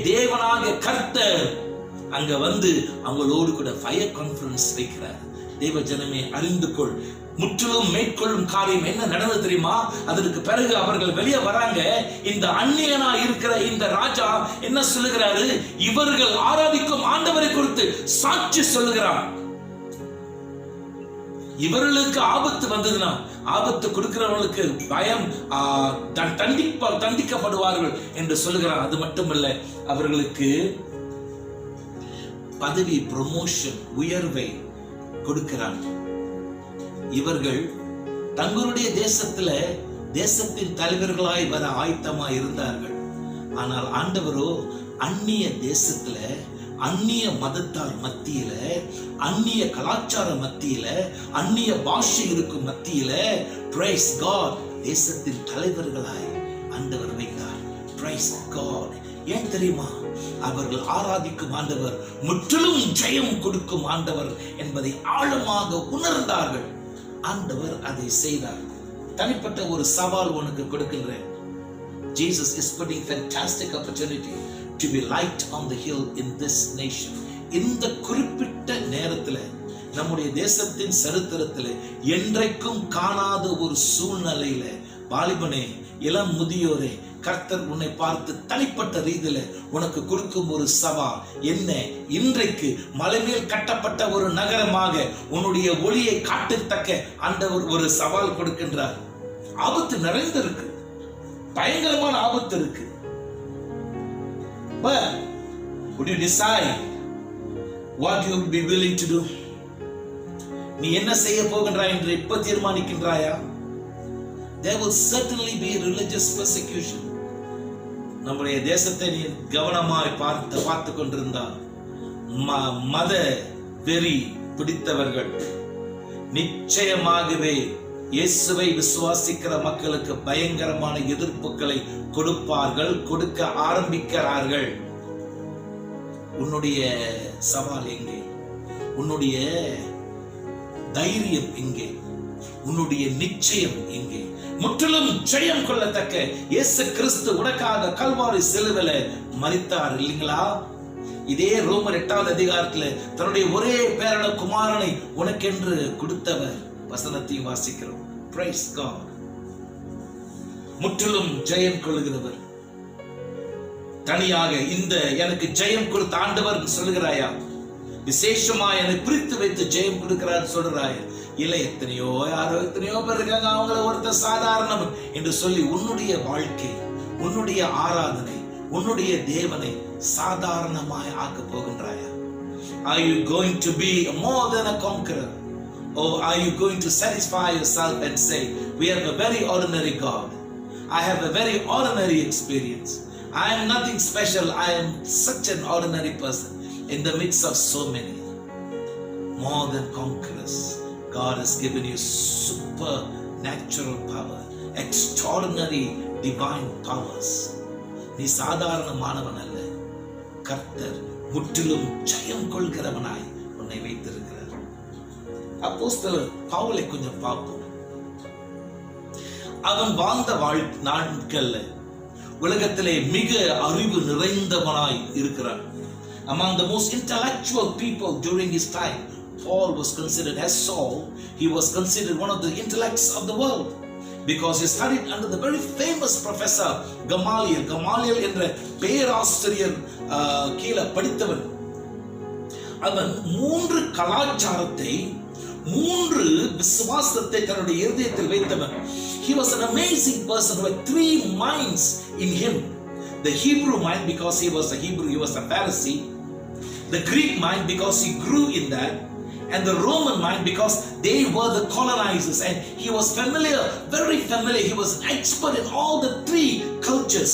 S3: தேவனாக கர்த்தர் அங்க வந்து அவங்களோடு கூட ஃபயர் கான்ஃபரன்ஸ் வைக்கிறார். தேவ ஜனமே, அறிந்து கொள். முற்றிலும் மேற்கொள்ளும் காரியம் என்ன நடந்தது தெரியுமா? அதற்கு பிறகு அவர்கள் வெளியே வராங்க. இந்த அந்நியனா இருக்கிற இந்த ராஜா என்ன சொல்லுகிறாரு? இவர்கள் ஆராதிக்கும் ஆண்டவரை குறித்து சாட்சி சொல்லுகிறார். இவர்களுக்கு ஆபத்து வந்ததுன்னா, ஆபத்து கொடுக்கிறவர்களுக்கு பயம், தண்டிக்கப்படுவார்கள் என்று சொல்லுகிறார். அது மட்டுமல்ல, அவர்களுக்கு பதவி, ப்ரமோஷன், உயர்வை கொடுக்கிறார். இவர்கள் தங்களுடைய தேசத்தின் தலைவர்களாய் வர ஆயத்தமாய் இருந்தார்கள். ஆனால் ஆண்டவரோ அந்நிய தேசத்துல, அந்நிய மதத்தார் மத்தியில, அந்நிய கலாச்சார மத்தியில, அந்நிய பாஷை இருக்கும் மத்தியில, பிரைஸ் காட், தேசத்தின் தலைவர்களாய் ஆண்டவர் வைத்தார். Praise God. ஏன் தெரியுமா? அவர்கள் ஆராதிக்கும் ஆண்டவர் முற்றிலும் ஜெயம் கொடுக்கும் ஆண்டவர் என்பதை ஆழமாக உணர்ந்தார்கள். ஆண்டவர் அதை செய்தார். தனிப்பட்ட ஒரு சவால் உனக்கு கொடுக்கின்றேன். Jesus is putting fantastic opportunity to be light on the hill in this nation. இந்த குறிப்பிட்ட நேரத்துல நம்முடைய தேசத்தின் சரித்திரத்தில் என்றைக்கும் காணாத ஒரு சூழ்நிலையில, வாலிபனே, இளம் முதியோரே, கர்த்தர் உன்னை பார்த்து தனிப்பட்ட ரீதியில உனக்கு கொடுக்கும் ஒரு சவால் என்ன? இன்றைக்கு மலைமேல் கட்டப்பட்ட ஒரு நகரமாக உன்னுடைய ஒளியை காட்டத்தக்க ஆண்டவர் ஒரு சவால் கொடுக்கின்றார். ஆபத்து நிறைந்திருக்கு, பயங்கரமான ஆபத்து இருக்கு. But would you decide what you will be willing to do? நீ என்ன செய்ய போகின்றாய் என்று இப்ப தீர்மானிக்கின்றாயா? There will certainly be religious persecution. நம்முடைய தேசத்தை நீ கவனமாய் பார்த்து கொண்டிருந்தால் மத வெறி பிடித்தவர்கள் நிச்சயமாகவே இயேசுவை விசுவாசிக்கிற மக்களுக்கு பயங்கரமான எதிர்ப்புகளை கொடுப்பார்கள், கொடுக்க ஆரம்பிக்கிறார்கள். உன்னுடைய சவால் எங்கே? உன்னுடைய தைரியம் எங்கே? உன்னுடைய நிச்சயம் எங்கே? முற்றிலும் ஜெயம் கொள்ளத்தக்க இயேசு கிறிஸ்து உனக்காக கல்வாரி சிலுவையில மரித்தார் இல்லைங்களா? இதே ரோமர் 8வது அதிகாரத்துல தன்னுடைய ஒரே பேரான குமாரனை உனக்கென்று கொடுத்தவர் வசனத்தையும் வாசிக்கிறோம். Praise God. முற்றிலும் ஜெயம் கொள்ளுகிறவர். தனியாக இந்த எனக்கு ஜெயம் கொடுத்த ஆண்டவர் சொல்லுகிறாயா? விசேஷமா என்னை பிரித்து வைத்து ஜெயம் கொடுக்கிறார் சொல்றாயா? இல்ல, எத்தனையோ பேர் இருக்காங்க, அவங்கள ஒருத்தர் சாதாரணம் என்று சொல்லி உன்னுடைய வாழ்க்கை, உன்னுடைய ஆராதனை, உன்னுடைய தேவனை சாதாரணமாய் ஆக்க போகின்றாயா? Are you going to be more than a conqueror? Or are you going to satisfy yourself and say, we have a very ordinary God. I have a very ordinary experience. I am nothing special. I am such an ordinary person. in the midst of so many, more than conquerors. God has given you supernatural power, extraordinary divine powers. நீ சாதாரணமானவன் அல்ல. கர்த்தர் முற்றிலும் ஜெயம் கொள்கிறவனாய் உன்னை வைத்திருக்கிறார். அப்போஸ்தலர் பவுலை கொஞ்சம் பார்ப்போம். அவன் வாழ்ந்த நாட்கள்ல உலகத்திலே மிக அறிவு நிறைந்தவனாய் இருக்கிறான். Among the most intellectual people during his time, Paul was considered, as Saul, he was considered one of the intellects of the world, because he studied under the very famous professor Gamaliel. Gamaliel என்ற பேராசிரியர் கீழ படித்தவன். அவன் 3 கலாச்சாரத்தை, 3 விசுவாசத்தை தன்னுடைய இதயத்தில் வைத்தவன். He was an amazing person who had 3 minds in him. The Hebrew mind, because he was a Hebrew, he was a Pharisee. The Greek mind, because he grew in that. And the Roman mind, because they were the colonizers, and he was familiar, very familiar. He was an expert in all the 3 cultures.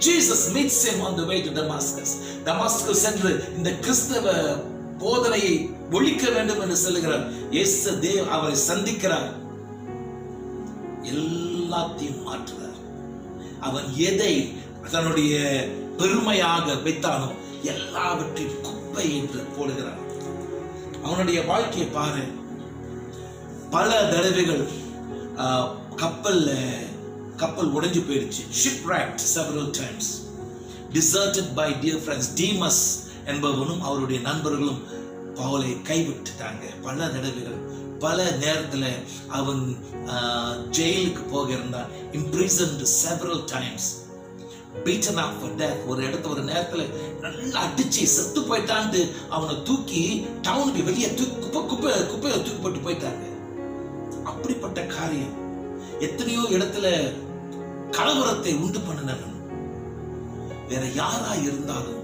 S3: Jesus meets him on the way to Damascus. Damascus சென்று இந்த கிறிஸ்தவ போதனையை ஒழிக்க வேண்டும் என்று சொல்லுகிறார். இயேசு தேவ அவரை சந்திக்கிறார். எல்லாத்தையும் மாற்றுகிறார். அவன் எதை தன்னுடைய பெருமையாக வைத்தானோ எல்லாவற்றையும் குப்பை என்று போடுகிறான். அவனுடைய வாழ்க்கையை பாரு. பல தடவைகள் கப்பல் உடைஞ்சு போயிடுச்சு. shipwrecked several times, deserted by dear friends. Demas என்பவனும் அவருடைய நண்பர்களும் பவுலை கைவிட்டுட்டாங்க. பல தடவைகள், பல நேரத்துல அவன் ஜெயிலுக்கு போக இருந்தான். imprisoned several times, beaten up for death. ஒரு நேரத்துல நல்லா அடிச்சு செத்து போயிட்டான்னு அவனை தூக்கி டவுனுக்கு வெளியே குப்பையில தூக்கி போட்டு போயிட்டாங்க. அப்படிப்பட்ட காரியம். எத்தனையோ இடத்துல கலவரத்தை உண்டு பண்ணினவன். வேற யாரா இருந்தாலும்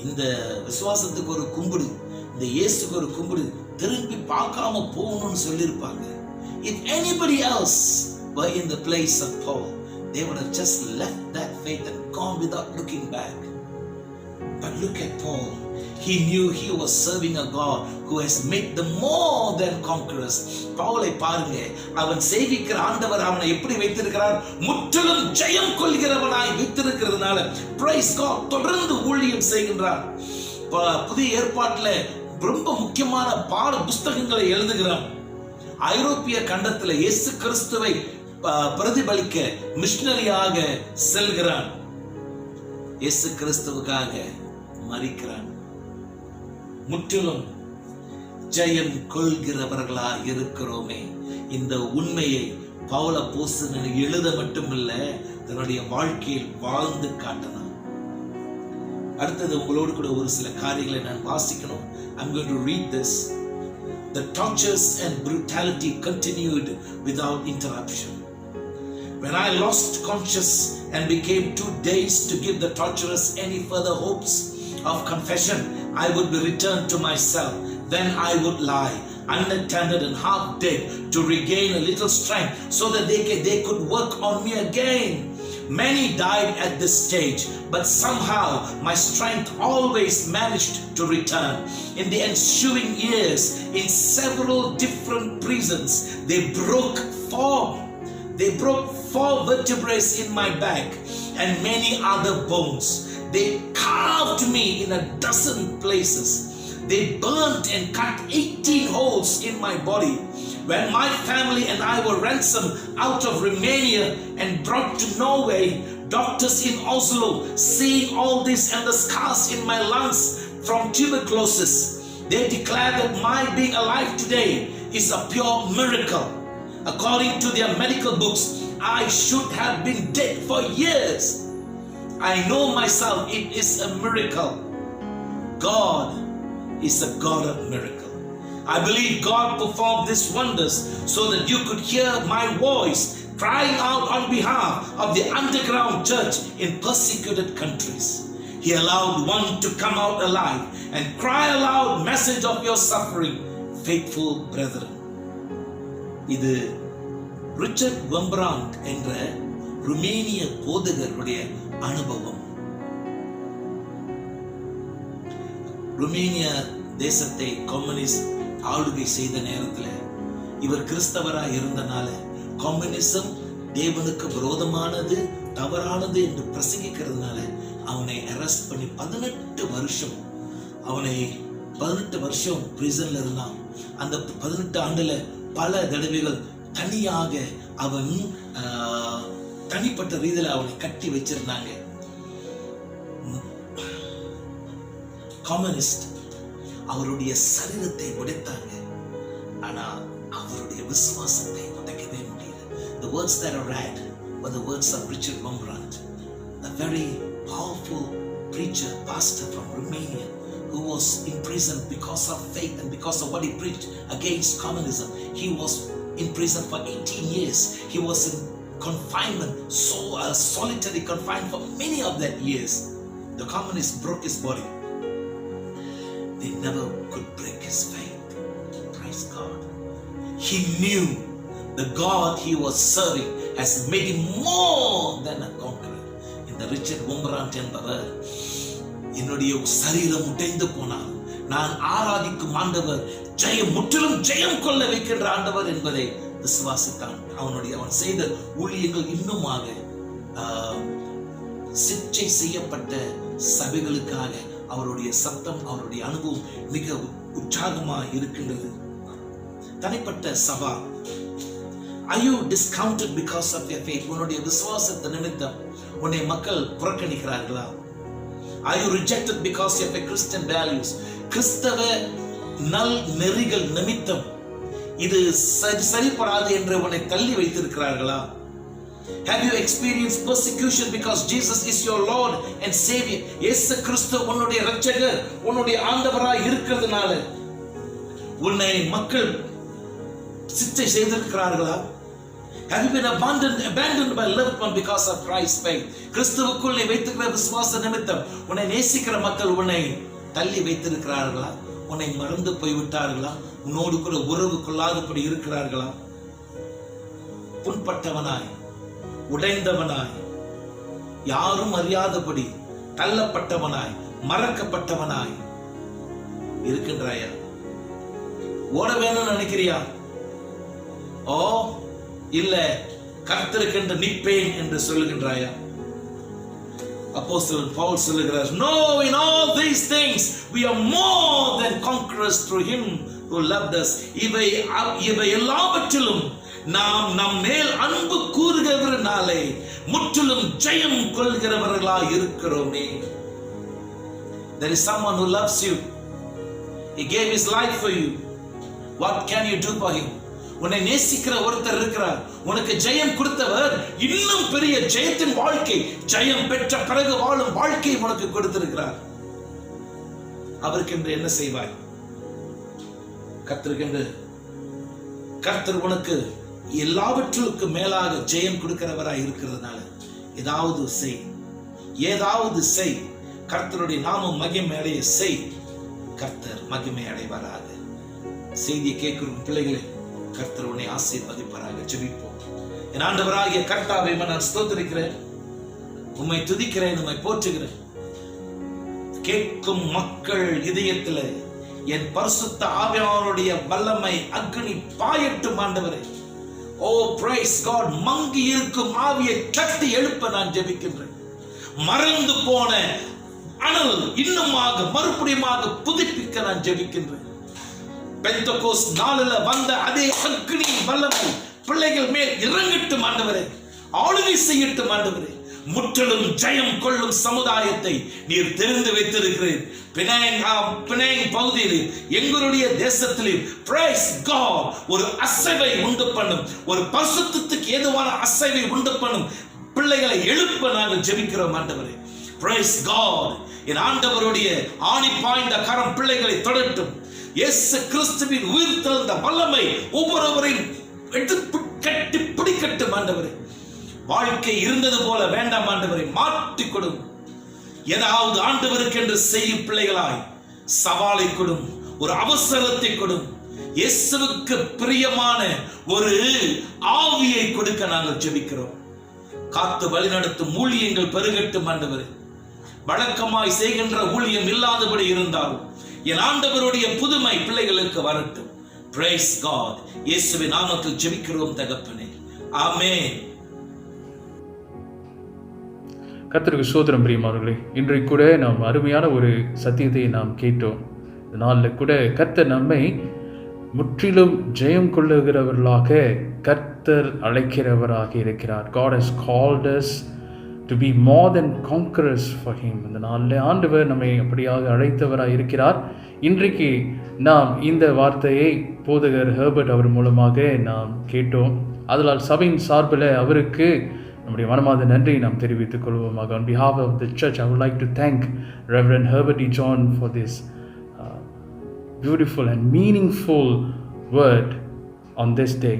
S3: இந்த விசுவாசத்துக்கு ஒரு கும்பிடு, இந்த இயேசுக்கு ஒரு கும்பிடு, திரும்பி பார்க்காம போகணும்னு சொல்லியிருப்பாங்க. If anybody else were in the place of Paul, they would have just left that faith and gone without looking back. But look at Paul. He knew he was serving a God who has made them more than conquerors. பவுலை பாருங்க, அவன் சேவிக்கிற ஆண்டவர் அவனை எப்படி வைத்திருக்கிறார்? முற்றிலும் ஜெயம் கொள்கிறவனாய் வைத்திருக்கிறதுனால praise God, தொடர்ந்து ஊழியம் செய்கின்றார். புதிய ஏற்பாட்டில் ரொம்ப முக்கியமான பாட புஸ்தகங்களை எழுதுகிறான். ஐரோப்பிய கண்டத்தில் இயேசு கிறிஸ்துவை பிரதிபலிக்க மிஷனரியாக செல்கிறான். இயேசு கிறிஸ்துவுக்காக மரிக்கிறான். முற்றிலும் ஜெயம் கொள்கிறவர்களா இருக்கிறோமே. இந்த உண்மையை பவுல அப்போஸ்தலன் எழுத மட்டுமில்ல, தன்னுடைய வாழ்க்கையில் வாழ்ந்து காட்டினான். அடுத்தது உங்களோடு கூட ஒரு சில காரியங்களை நான் வாசிக்கணும். I'm going to read this. The tortures and brutality continued without interruption. When I lost conscious and became too dazed to give the torturers any further hopes of confession, I would be returned to myself. Then I would lie unattended and half dead to regain a little strength so that they could work on me again. Many died at this stage, but somehow my strength always managed to return. In the ensuing years, in several different prisons, they broke 4 vertebrae in my back and many other bones. They carved me in a dozen places. They burnt and cut 18 holes in my body. When my family and I were ransomed out of Romania and brought to Norway, doctors in Oslo, seeing all this and the scars in my lungs from tuberculosis, they declared that my being alive today is a pure miracle. According to their medical books, I should have been dead for years. I know myself, it is a miracle. God is a God of miracles. I believe God performed these wonders so that you could hear my voice crying out on behalf of the underground church in persecuted countries. He allowed one to come out alive and cry aloud message of your suffering, faithful brethren. இது Richard வெம்பிராண்ட் என்ற ருமேனிய போதகருடைய அனுபவம். ருமேனிய தேசத்தை communist ஆளுகை செய்த நேரத்தில் இவர் கிறிஸ்தவராய் இருந்தனால communism தேவனுக்கு விரோதமானது, தவறானது என்று பிரசங்கிக்கிறதுனால அவனை அரெஸ்ட் பண்ணி 18 வருஷம் பிரிசன்ல இருந்தான். அந்த 18 ஆண்டுல பல தடவைகள் தனியாக அவன் தனிப்பட்ட ரீதியில அவனை கட்டி வச்சிருந்தாங்க. கம்யூனிஸ்ட் அவருடைய சரீரத்தை உடைத்தாங்க, ஆனா அவருடைய விசுவாசத்தை உடைக்கவே முடியல. The words that are read were the words of Richard Wurmbrand, a very powerful preacher, pastor from Romania, who was imprisoned because of faith and because of what he preached against communism. He was in prison for 18 years. He was in confinement, solitary confinement for many of that years. The communists broke his body. They never could break his faith. Praise God. He knew the God he was serving has made him more than a conqueror. இந்த Richard வும்பராண்ட் என்பவர், என்னுடைய சரீரம் உடைந்து போனார், நான் ஆராதிக்கும் ஆண்டவர் முற்றிலும் ஜெயம் கொள்ள வைக்கின்ற ஆண்டவர் என்பதை விசுவாசித்தான். அவன் செய்த ஊழியங்கள் இன்னுமாக சிற்றை செய்யப்பட்ட சபைகளுக்காக அவருடைய சத்தம், அவருடைய அனுபவம் மிக உற்சாகமாக இருக்கின்றது. தனிப்பட்ட சபா, are you discounted because of your faith? உன்னுடைய விசுவாசத்தை நிமித்தம் உன்னை மக்கள் புறக்கணிக்கிறார்களா? Are you rejected because of your Christian values? கிறிஸ்தவ நல் நெறிகள் நிமித்தம் இது சரிப்படாது என்று உன்னை தள்ளி வைத்திருக்கிறார்களா? Have you experienced persecution because Jesus is your Lord and Savior? இயேசு கிறிஸ்து உன்னுடைய இரட்சகர், உன்னுடைய ஆண்டவராய் இருக்கிறதுனால உன்னை மக்கள் சிற்றை செய்திருக்கிறார்களா? Have you been abandoned by loved one because of Christ's faith? கிறிஸ்துவுக்குள் நீ வைத்திருக்கிற விசுவாச நிமித்தம் உன்னை நேசிக்கிற மக்கள் உன்னை தள்ளி வைத்திருக்கிறார்களா? உன்னை மறந்து போய்விட்டார்களா? உன்னோடு கூட உறவு கொள்ளாதபடி இருக்கிறார்களா? புண்பட்டவனாய், உடைந்தவனாய், யாரும் அறியாதபடி தள்ளப்பட்டவனாய், மறக்கப்பட்டவனாய் இருக்கின்றாயா? ஓட வேணும்னு நினைக்கிறியா? ஓ இல்ல, கர்த்தருக்கென்று நிற்பேன் என்று சொல்லுகின்றாயா? அப்போஸ்தலன் பவுல் சொல்லுகிறார், no, in all these things we are more than conquerors through him who loved us. இவை எல்லாவற்றிலும் நாம் நம் மேல் அன்பு கூறுகிறவர்களாலே முற்றிலும் ஜெயம் கொள்கிறவர்களாய் இருக்கிறோமே. There is someone who loves you. He gave his life for you. What can you do for him? உன்னை நேசிக்கிற ஒருத்தர் இருக்கிறார், உனக்கு ஜெயம் கொடுத்தவர், இன்னும் பெரிய ஜெயத்தின் வாழ்க்கை, ஜெயம் பெற்ற பிறகு வாழும் வாழ்க்கை உனக்கு கொடுத்திருக்கிறார். அவருக்கென்று என்ன செய்வாய்? கர்த்தருக்கென்று, கர்த்தர் உனக்கு எல்லாவற்றுக்கும் மேலாக ஜெயம் கொடுக்கிறவராய் இருக்கிறதுனால ஏதாவது செய். கர்த்தருடைய நாமம் மகிமை அடைய செய். கர்த்தர் மகிமை அடைவாராக. செய்தியை கேட்கும் பிள்ளைகளே, கர்த்தர் உன்னை ஆசீர்வதிப்பாராக. ஜெபிப்போம். என் ஆண்டவராகிய கர்த்தாவை நான் ஸ்தோத்திரிக்கிறேன், உம்மை துதிக்கிறேன், உம்மை போற்றுகிறேன். கேட்கும் மக்கள் இதயத்தில் என் பரிசுத்த ஆவியானவருடைய வல்லமை அக்னி பாயட்டும் ஆண்டவரே. ஓ பிரைஸ் காட். மங்கி இருக்கும் ஆவியை தட்டி எழுப்ப நான் ஜெபிக்கின்றேன். மறந்து போன அனல் இன்னுமாக மறுபடியுமாக புதுப்பிக்க நான் ஜெபிக்கின்றேன். பெந்தெகோஸ்து நாளில வந்த அதே அக்னி வல்லமை பிள்ளைகள் மேல் இறங்கட்டும் ஆண்டவரே. ஆளுகை செய்யட்டும் ஆண்டவரே. முற்றிலும் ஜெயம் கொள்ளும் சமுதாயத்தை நீர் தெரிந்து வைத்திருக்கிறேன். பினாங் பகுதியில், எங்களுடைய தேசத்திலே பிரைஸ் காட் ஒரு அசைவை உண்டு பண்ணும், ஒரு பரிசுத்தத்துக்கு ஏதுவான அசைவை உண்டு பண்ணும் பிள்ளைகளை எழுப்ப நாங்கள் ஜெபிக்கிறோம் ஆண்டவரே. Price God. என் ஆண்டவருடைய ஆணி பாய்ந்த கரம் பிள்ளைகளை தொடட்டும். இயேசு கிறிஸ்துவின் உயிர் தெழுந்த வல்லமை ஒவ்வொருவரையும் கட்டி பிடிக்கட்டும் ஆண்டவரே. வாழ்க்கை இருந்தது போல வேண்டாம் ஆண்டவரை, மாற்றிக் கொடும். ஏதாவது ஆண்டவருக்கு என்று செய்யும் பிள்ளைகளாய் சவாலை கொடும், ஒரு அவசரத்தை கொடும். இயேசுவுக்கு பிரியமான ஒரு ஆவியை கொடுக்க நாங்கள் ஜெபிக்கிறோம். காத்து வழிநடத்தும் ஊழியங்கள் பெருகட்டும் ஆண்டவரே. வழக்கமாய் செய்கின்ற ஊழியம் இல்லாதபடி இருந்தாலும் என் ஆண்டவருடைய புதுமை பிள்ளைகளுக்கு வரட்டும். Praise God. இயேசுவின் நாமத்தில் ஜெபிக்கிறோம் தகப்பனே. ஆமென்.
S1: கர்த்தருக்கு ஸ்தோத்திரம். பிரியமானவர்களே, இன்றைக்கு கூட நாம் அருமையான ஒரு சத்தியத்தை நாம் கேட்டோம். இந்த நாளில் கூட கர்த்தர் நம்மை முற்றிலும் ஜெயம் கொள்ளுகிறவர்களாக கர்த்தர் அழைக்கிறவராக இருக்கிறார். God has called us to be more than conquerors for him. இந்த நாளில் ஆண்டவர் நம்மை அப்படியாக அழைத்தவராக இருக்கிறார். இன்றைக்கு நாம் இந்த வார்த்தையை போதகர் ஹெர்பர்ட் அவர் மூலமாக நாம் கேட்டோம். அதனால் சபையின் சார்பில் அவருக்கு நம்முடைய மனமார்ந்த நன்றி நாம் தெரிவித்துக் கொள்வோமாக. On behalf of the church, I would like to thank Reverend Herbert E. John for this beautiful and meaningful word on this day.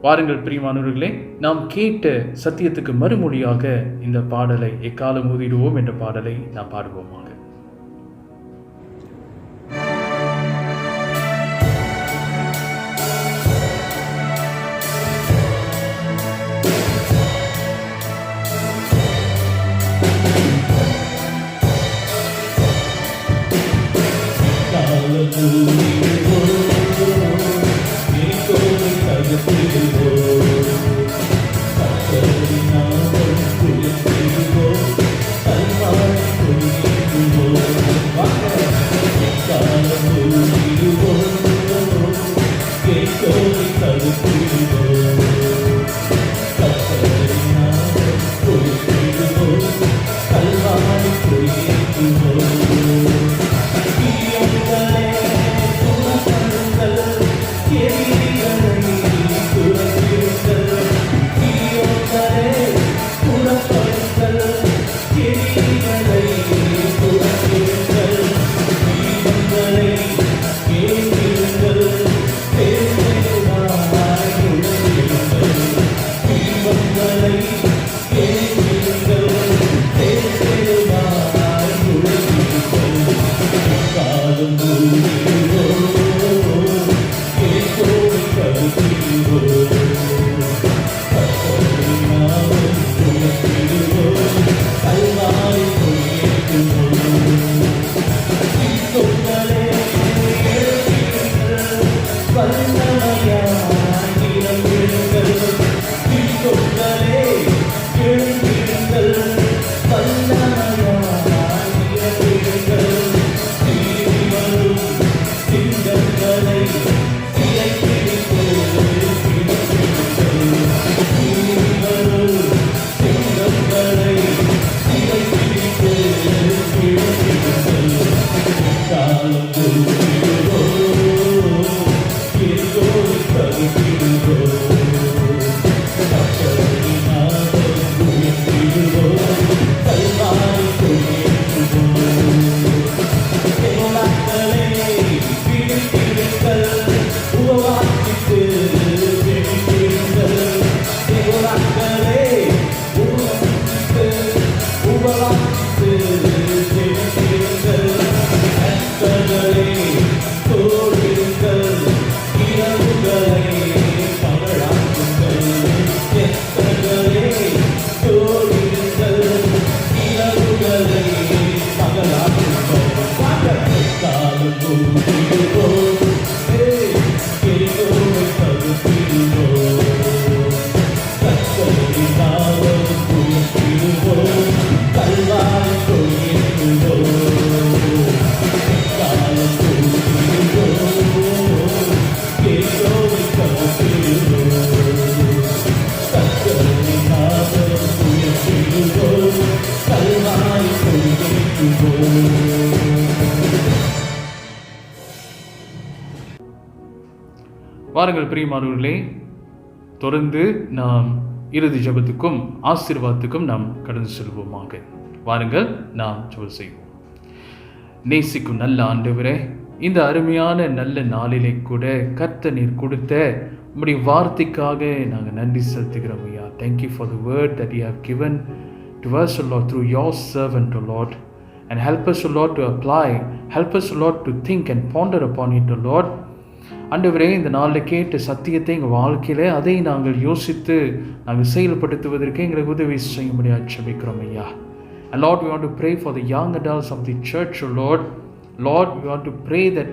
S1: வாருங்கள் பிரியமானவர்களே, நாம் கேட்ட சத்தியத்துக்கு மறுமொழியாக இந்த பாடலை எக்காலம் ஊதிடுவோம் என்ற பாடலை நாம் பாடுவோமாக. வாருங்கள் பிரியமானவர்களே, தொடர்ந்து நாம் இறுதி ஜெபத்துக்கும் ஆசீர்வாதத்துக்கும் நாம் கடந்து செல்வோமாக. வாருங்கள் நாம் ஜெபம் செய்வோம். நேசிக்கும் நல்ல ஆண்டவரே, இந்த அருமையான நல்ல நாளிலே கூட கர்த்தர் நீர் கொடுத்த உம்முடைய வார்த்தைக்காக நாங்கள் நன்றி செலுத்துகிறோம் ஐயா. Thank you for the word that you have given to us, O Lord, through your servant, O Lord. And help us, O Lord, to apply. Help us, O Lord, to think and ponder upon it, O Lord. ஆண்டவரே, இந்த நாளில் கேட்ட சத்தியத்தை எங்கள் வாழ்க்கையில் அதை நாங்கள் யோசித்து நாங்கள் செயல்படுத்துவதற்கு எங்களுக்கு உதவி செய்ய முடியாது ஜெபிக்கிறோம் ஐயா. And Lord, we want to pray for the young adults of the church, O Lord. Lord, we want to pray that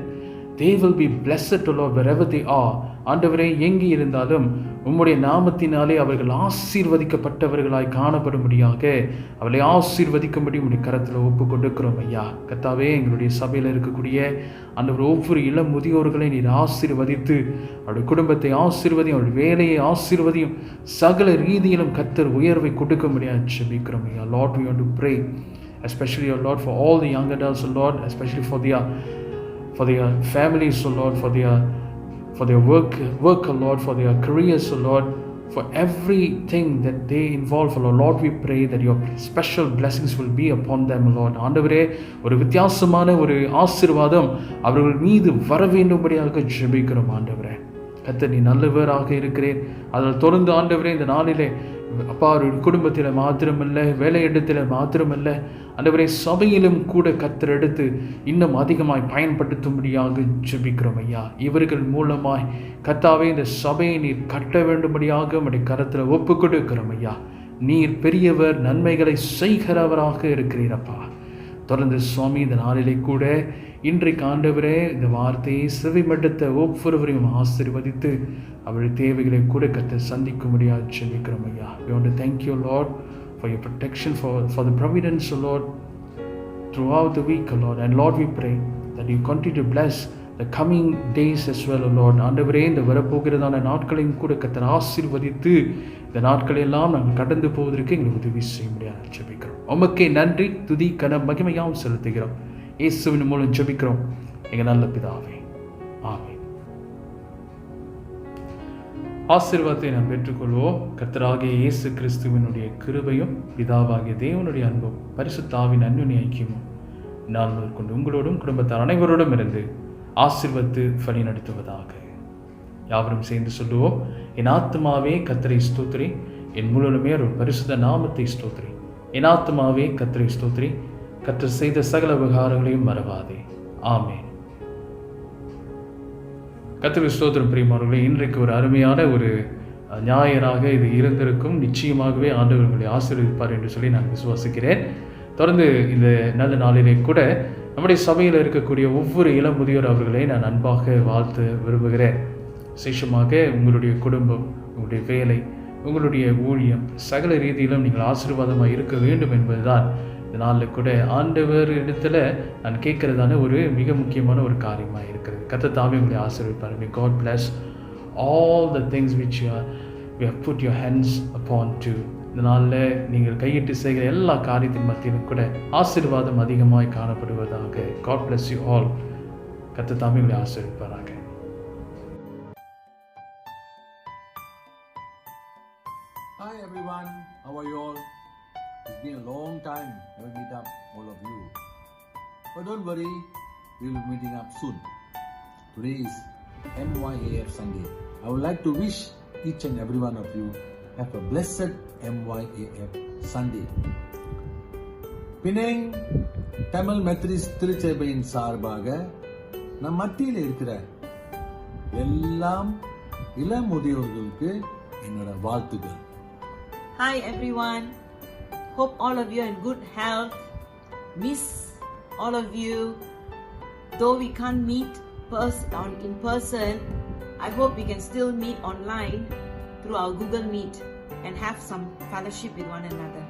S1: they will be blessed, O Lord, wherever they are. ஆண்டவரே, எங்கே இருந்தாலும் உம்முடைய நாமத்தினாலே அவர்கள் ஆசீர்வதிக்கப்பட்டவர்களாய் காணப்படும்படியாக அவளை ஆசீர்வதிக்கும்படி உடைய கரத்தில் ஒப்பு கொடுக்கிறோம் ஐயா. கர்த்தாவே, எங்களுடைய சபையில் இருக்கக்கூடிய ஆண்டவர் ஒவ்வொரு இளம் முதியோர்களை நீர் ஆசீர்வதித்து அவருடைய குடும்பத்தை ஆசீர்வதியும், அவருடைய வேலையை ஆசீர்வதியும், சகல ரீதியிலும் கர்த்தர் உயர்வை கொடுக்க முடியாது ஜெபிக்கிறோம் ஐயா. Lord, we want to pray especially, O Lord, for all the young adults, O Lord, especially for their families, O Lord, for their work, O Lord, for their careers, O Lord, for everything that they involve, O Lord, we pray that your special blessings will be upon them, O Lord. ஆண்டவரே, ஒரு வித்தியாசமான ஒரு ஆசீர்வாதம் அவர்கள் மீது வர வேண்டும்படியாக ஜெபிக்கிறோம் ஆண்டவரே. கர்த்தர், நீ நல்லவராக இருக்கிறேன். அதில் தொடர்ந்து ஆண்டவரே இந்த நாளிலே அப்பா, ஒரு குடும்பத்தில் மாத்திரமல்ல, வேலையிடத்தில் மாத்திரமல்ல ஆண்டவரே, சபையிலும் கூட கர்த்தர் எடுத்து இன்னும் அதிகமாய் பயன்படுத்தும்படியாக ஜெபிக்கிறோம் ஐயா. இவர்கள் மூலமாய் கர்த்தாவே இந்த சபையை நீர் கட்ட வேண்டும்படியாக உம்முடைய கரத்தில் ஒப்பு கொடுக்கிறோம் ஐயா. நீர் பெரியவர், நன்மைகளை செய்கிறவராக இருக்கிறீரப்பா. தொடர்ந்து சுவாமி இந்த நாளிலே கூட இன்றைக்கு ஆண்டவரே இந்த வார்த்தையை செவிமடுத்த ஒவ்வொருவரையும் ஆசீர்வதித்து அவருடைய தேவைகளை கூட கர்த்தர் சந்திக்கும்படியாக ஜெபிக்கிறோம் ஐயா. We want to thank you, Lord, for your protection, for the providence, O Lord, throughout the week, O Lord. And Lord, we pray that you continue to bless the coming days as well, O Lord. ஆண்டவரே, இந்த வரப்போகிறதான நாட்களையும் கூட கர்த்தர் ஆசீர்வதித்து இந்த நாட்களை எல்லாம் நாங்கள் கடந்து போவதற்கு எங்களுக்கு உதவி செய்ய முடியாது ஜெபிக்கிறோம். உமக்கே நன்றி, துதி, கன, மகிமையாவும் செலுத்துகிறோம். இயேசுவின் மூலம் ஜெபிக்கிறோம் எங்கள் நல்ல பிதாவே, ஆமென். ஆசீர்வாதத்தை நாம் பெற்றுக்கொள்வோம். கர்த்தராகிய இயேசு கிறிஸ்துவினுடைய கிருபையும் பிதாவாகிய தேவனுடைய அன்பும் பரிசுத்த ஆவியின் அன்யோன்ய ஐக்கியமும் நான் கொண்டு உங்களோடும் குடும்பத்தார் அனைவரோடும் இருந்து ஆசீர்வதித்து வழி நடத்துவதாக. யாவரும் சேர்ந்து சொல்லுவோம். என் ஆத்துமாவே கர்த்தரை ஸ்தோத்திரி, என் முழுமே ஒரு பரிசுத்த நாமத்தை ஸ்தோத்திரி. என் ஆத்துமாவே கர்த்தரை ஸ்தோத்திரி, கர்த்தர் செய்த சகல உபகாரங்களையும் மறவாதே. ஆமென். கர்த்தருக்கு ஸ்தோத்திரம். பிரியமானவர்களே, இன்றைக்கு ஒரு அருமையான ஒரு ஞாயிறாக இது இருந்திருக்கும். நிச்சயமாகவே ஆண்டவர் உங்களை ஆசீர்வதிப்பார் என்று சொல்லி நான் விசுவாசிக்கிறேன். தொடர்ந்து இந்த நல்ல நாளிலே கூட நம்முடைய சபையில் இருக்கக்கூடிய ஒவ்வொரு இளம் முதியோர் அவர்களை நான் அன்பாக வாழ்த்து விரும்புகிறேன். விசேஷமாக உங்களுடைய குடும்பம், உங்களுடைய வேலை, உங்களுடைய ஊழியம் சகல ரீதியிலும் நீங்கள் ஆசீர்வாதமாக இருக்க வேண்டும் என்பதுதான் இந்த நாளில் கூட ஆண்டவர் இடத்துல நான் கேட்கறதான ஒரு மிக முக்கியமான ஒரு காரியமாக இருக்கிறது. கர்த்தர் தாமே உங்களை ஆசீர்வதிப்பார். May God bless all the things which you have put your hands upon to. இந்த நாளில் நீங்கள் கையிட்டு செய்கிற எல்லா காரியத்தின் மத்தியிலும் கூட ஆசீர்வாதம் அதிகமாய் காணப்படுவதாக. God bless you all. கர்த்தர் தாமே உங்களை ஆசீர்வதிப்பாராக.
S4: Hi everyone, how are you all? It's been a long time never meet up all of you. But don't worry, we will be meeting up soon. Today is MYAF Sunday. I would like to wish each and every one of you have a blessed MYAF Sunday. Penang Tamil Methodist திருச்சபையின் சார்பாக நம் மத்தியில் இருக்கிற எல்லாம் இளம் முதியோர்களுக்கு என்னோட வாழ்த்துக்கள்.
S5: Hi everyone, hope all of you are in good health. Miss all of you. Though we can't meet in person, I hope we can still meet online through our Google Meet and have some fellowship with one another.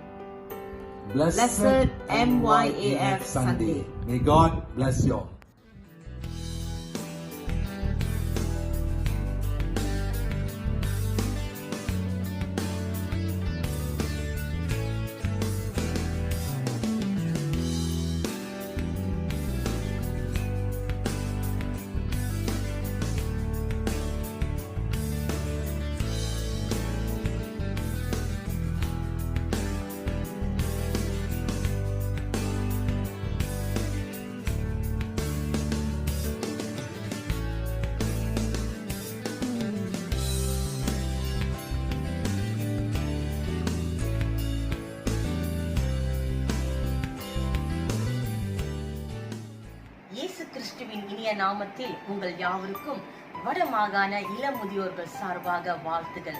S5: Blessed MYAF Sunday.
S4: May God bless you all.
S6: கிறிஸ்துவின் இனிய நாமத்தில் உங்கள் யாவருக்கும் வடமாகாண இளம் முதியோர்கள் சார்பாக வாழ்த்துகள்.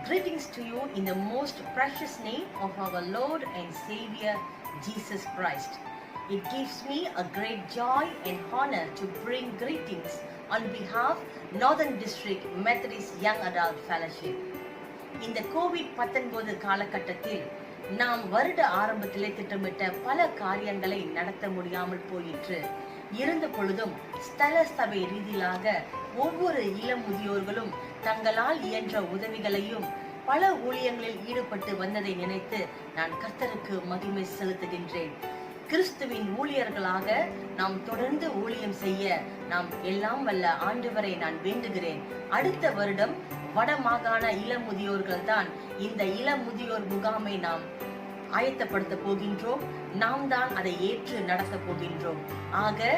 S6: Greetings to you in the most precious name of our Lord and Savior Jesus Christ. It gives me a great joy and honor to bring greetings on behalf Northern District Methodist Young Adult Fellowship. இந்த COVID-19 காலகட்டத்தில் நாம் வருட ஆரம்பத்திலே திட்டமிட்ட பல காரியங்களை நடத்த முடியாமல் போயிற்று. இருந்த பொழுதும் ஸ்தல சபை ரீதியாக ஒவ்வொரு இளம் முதியோர்களும் தங்களால் இயன்ற உதவிகளையும் பல ஊழியங்களில் ஈடுபட்டு வந்ததை நினைத்து நான் கர்த்தருக்கு மகிமை செலுத்துகின்றேன். கிறிஸ்துவின் ஊழியர்களாக நாம் தொடர்ந்து ஊழியம் செய்ய நாம் எல்லாம் வல்ல ஆண்டவரை நான் வேண்டுகிறேன். அடுத்த வருடம் வடமாகாண இளம் முதியோர்கள் தான் இந்த இளம் முதியோர் முகாமை நாம் ஆயத்தப்படுத்த போகின்றோம். நாம் தான் அதை ஏற்று நடத்த போகின்றோம். ஆக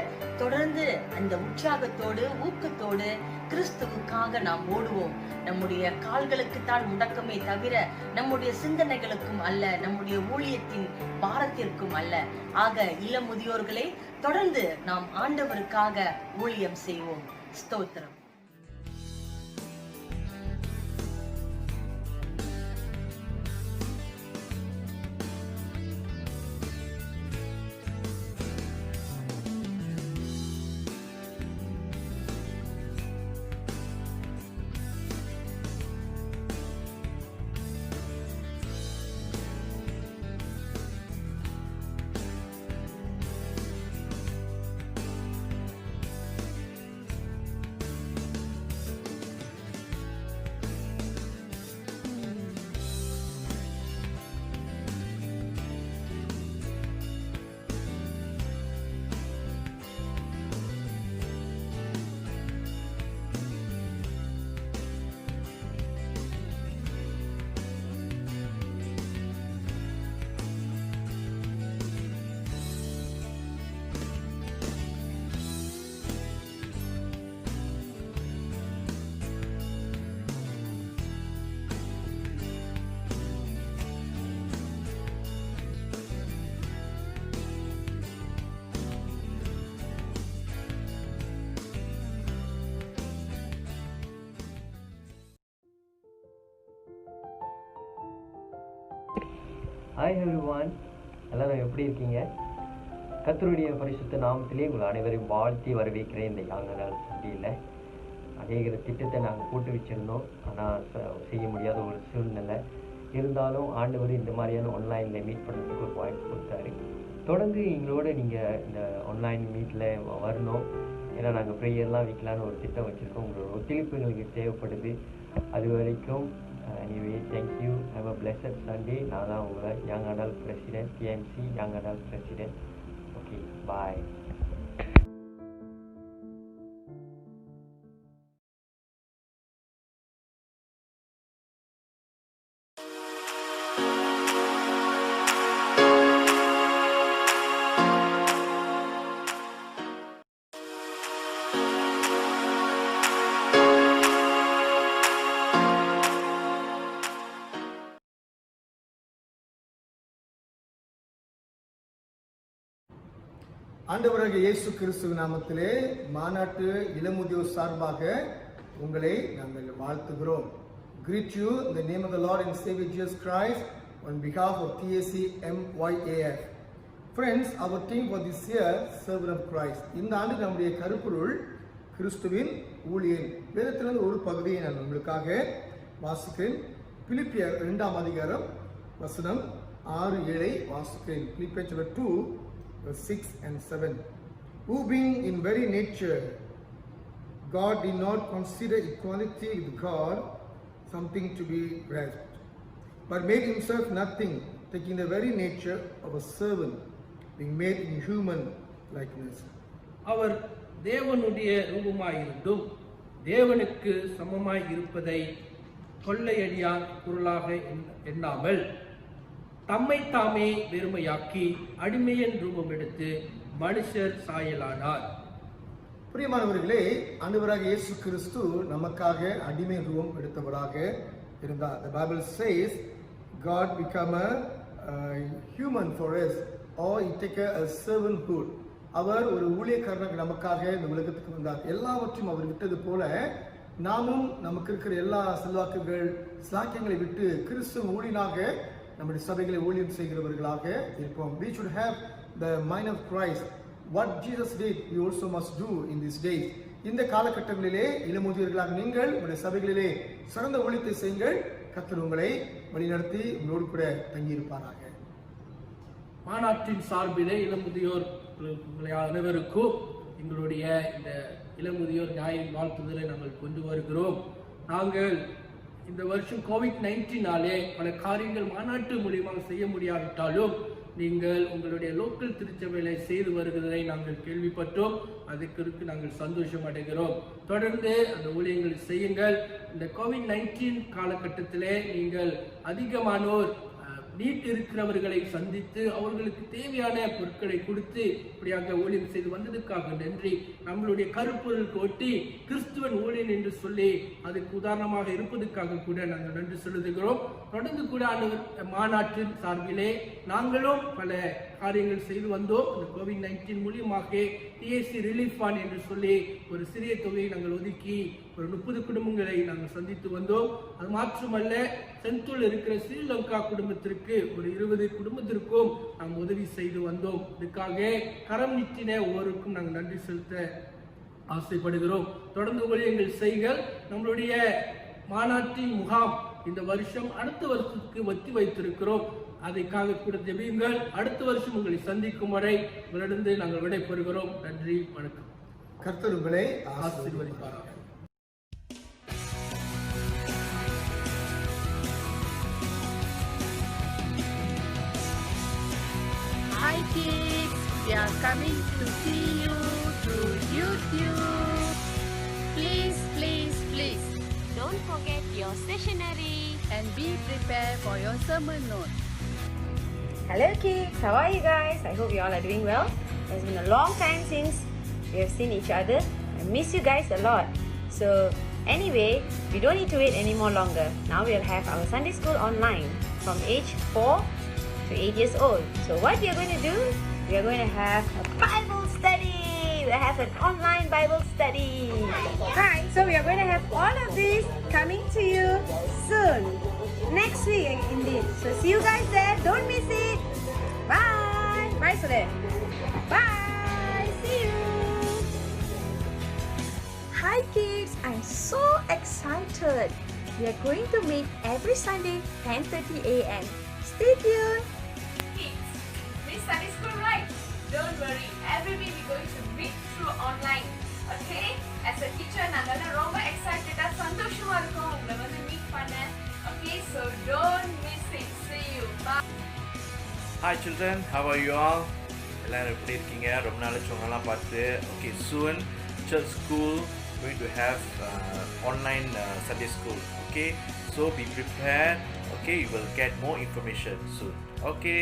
S6: தொடர்ந்து அந்த உற்சாகத்தோடு ஊக்கத்தோடு கிறிஸ்துவுக்காக நாம் ஓடுவோம். நம்முடைய கால்களுக்கு தான் முடக்கமே தவிர நம்முடைய சிந்தனைகளுக்கும் அல்ல, நம்முடைய ஊழியத்தின் பாரத்திற்கும் அல்ல. ஆக இளம் முதியோர்களே, தொடர்ந்து நாம் ஆண்டவருக்காக ஊழியம் செய்வோம். ஸ்தோத்திரம்.
S7: ஹாய் எவ்ரிவான், எல்லாரும் எப்படி இருக்கீங்க? கர்த்தருடைய பரிசுத்த நாமத்திலே உங்கள் அனைவரையும் வாழ்த்தி வரவேற்கிறேன். இந்த யாங்கனால் சந்தியில் அநேக திட்டத்தை நாங்கள் போட்டு வச்சுருந்தோம், ஆனால் செய்ய முடியாத ஒரு சூழ்நிலை. இருந்தாலும் ஆண்டவர் இந்த மாதிரியான ஆன்லைனில் மீட் பண்ணுறதுக்கு ஒரு வாய்ப்பு கொடுத்தாரு. தொடர்ந்து எங்களோட நீங்கள் இந்த ஆன்லைன் மீட்டில் வரணும். ஏன்னா நாங்கள் ப்ரேயர்லாம் வைக்கலான்னு ஒரு திட்டம் வச்சுருக்கோம். உங்களோட ஒத்துழைப்பு எங்களுக்கு தேவைப்படுது. அது வரைக்கும் anyway, thank you. Have a blessed Sunday. நான் தான் உங்களை young adult president, TMC young adult president. Okay, bye.
S8: ஆண்டவராகிய இயேசு கிறிஸ்துவ நாமத்திலே மாநாட்டு இளமுதியோர் சார்பாக உங்களை நாங்கள் வாழ்த்துகிறோம். Greet you in the name of the Lord and Savior Jesus Christ on behalf of TAC MYAF. Friends, our theme for this year, Servant of Christ. இந்த ஆண்டு நம்முடைய கருப்பொருள் கிறிஸ்துவின் ஊழியன். வேதத்திலிருந்து ஒரு பகுதியை நான் உங்களுக்காக வாசிக்கிறேன். பிலிப்பியர் 2ஆம் அதிகாரம் வசனம் 6-7 வாசிக்கிறேன். Philippians chapter 2 verse 6 and 7. Who being in very nature God did not consider equality with God something to be grasped, but made himself nothing, taking the very nature of a servant, being made in human likeness.
S9: அவர் தேவனுடைய ரூபமாயிருந்தும் தேவனுக்கு சமமாய் இருப்பதை கொள்ளையடியான் பொருளாக எண்ணாமல் தம்மை தாமே வெறுமையாக்கி அடிமையின் ரூபம் எடுத்து மனுஷர் சாயலானார்.
S8: பிரியமானவர்களே, ஆண்டவராகிய இயேசு கிறிஸ்து நமக்காக அடிமை ரூபம் எடுத்தவராக இருந்தார். The Bible says God became a human for us, or he took a servanthood. அவர் ஒரு ஊழியக்காரனாக நமக்காக இந்த உலகத்துக்கு வந்தார். எல்லாவற்றையும் அவர் விட்டது போல நாமும் நமக்கு இருக்கிற எல்லா செல்வாக்குகள் சாக்கியங்களை விட்டு கிறிஸ்து ஊழியனாக நம்முடைய சபைகளை ஊழியம் செய்கிறவர்களாக இருப்போம். We should have the mind of Christ. What Jesus did, we also must do in these days. இந்த காலகட்டங்களிலே இளமுதியவர்களாக நீங்கள் உங்களுடைய சபைகளிலே சிறந்த ஊழியத்தை செய்யுங்கள். கர்த்தர் உங்களை வழிநடத்தி உங்களோடு கூட தங்கியிருப்பாராக.
S9: மாநாட்டின் சார்பிலே இளமுதியோர் அனைவருக்கும் எங்களுடைய இந்த இளமுதியோர் ஞாயிறு வாழ்த்துதலை நாங்கள் கொண்டு வருகிறோம். நாங்கள் இந்த வருஷம் COVID-19 பல காரியங்கள் மாநாட்டு மூலியமாக செய்ய முடியாவிட்டாலும் நீங்கள் உங்களுடைய லோக்கல் திருச்சபைகளை செய்து வருகிறதை நாங்கள் கேள்விப்பட்டோம். அதுக்கு நாங்கள் சந்தோஷம் அடைகிறோம். தொடர்ந்து அந்த ஊழியங்களை செய்யுங்கள். இந்த COVID-19 காலகட்டத்திலே நீங்கள் அதிகமானோர் நீட் இருக்கிறவர்களை சந்தித்து அவர்களுக்கு தேவையான பொருட்களை கொடுத்து இப்படியாக ஊழியம் செய்து வந்ததுக்காக நன்றி. நம்மளுடைய கருப்பொருளுக்கு ஒட்டி கிறிஸ்துவன் ஊழியன் என்று சொல்லி அதுக்கு உதாரணமாக இருப்பதற்காக கூட நாங்கள் நன்றி செலுத்துகிறோம். தொடர்ந்து கூட அந்த மாநாட்டின் சார்பிலே நாங்களும் பல காரியங்கள் செய்து வந்தோம். இந்த COVID-19 மூலியமாக TAC ரிலீஃப் ஃபண்ட் என்று சொல்லி ஒரு சிறிய தொகையை நாங்கள் ஒதுக்கி ஒரு 30 குடும்பங்களை நாங்கள் சந்தித்து வந்தோம். அது மாத்திரமல்ல, செந்தூல் இருக்கிற ஸ்ரீலங்கா குடும்பத்திற்கு ஒரு 20 குடும்பத்திற்கும் நாம் உதவி செய்து வந்தோம். இதுக்காக கரம் நீட்டின ஒவ்வொருக்கும் நாங்கள் நன்றி செலுத்த ஆசைப்படுகிறோம். தொடர்ந்து ஊழியங்கள் செய்கள். நம்மளுடைய மாநாட்டின் முகாம் இந்த வருஷம் அடுத்த வருஷத்துக்கு ஒத்தி வைத்திருக்கிறோம். அதற்காக கூட ஜெபியுங்கள். அடுத்த வருஷம் உங்களை சந்திக்கும் வரை உங்களிடந்து நாங்கள் விடைபெறுகிறோம். நன்றி, வணக்கம்.
S8: கர்த்தர் உங்களை
S9: ஆசீர்வதிப்பாராக.
S10: Hi kids, we are coming to see you through YouTube. Please, please, please
S11: don't forget your stationery
S10: and be prepared for your sermon note.
S12: Hello kids, how are you guys? I hope you all are doing well. It's been a long time since we have seen each other. I miss you guys a lot. So anyway, we don't need to wait any more longer. Now we'll have our Sunday school online from age 4 to 8 years old. So what we are going to do? We are going to have a Bible study. We'll have an online Bible study.
S13: Hi, so we are going to have all of this coming to you soon. Next week indeed. So see you guys there. Don't miss it. Bye. Bye, Sule. Bye. See you.
S14: Hi kids, I'm so excited. We are going to meet every Sunday 10:30 a.m. Stay tuned.
S15: Kids, this Sunday school right? Don't worry, every week we're going to meet through online. Okay? As a teacher, நாங்கெல்லாம் ரொம்ப excited சந்தோஷமா இருக்கோம் உங்களை வந்து meet பண்ண. Okay, so don't miss it. See you. Bye.
S16: Hi children, how are you all? எல்லாரும் எப்படி இருக்கீங்க? ரொம்ப நாளைக்கு உங்களெல்லாம் பார்த்து. Okay, soon church school going to have online Sunday school. Okay, so be prepared. Okay, you will get more information soon. Okay.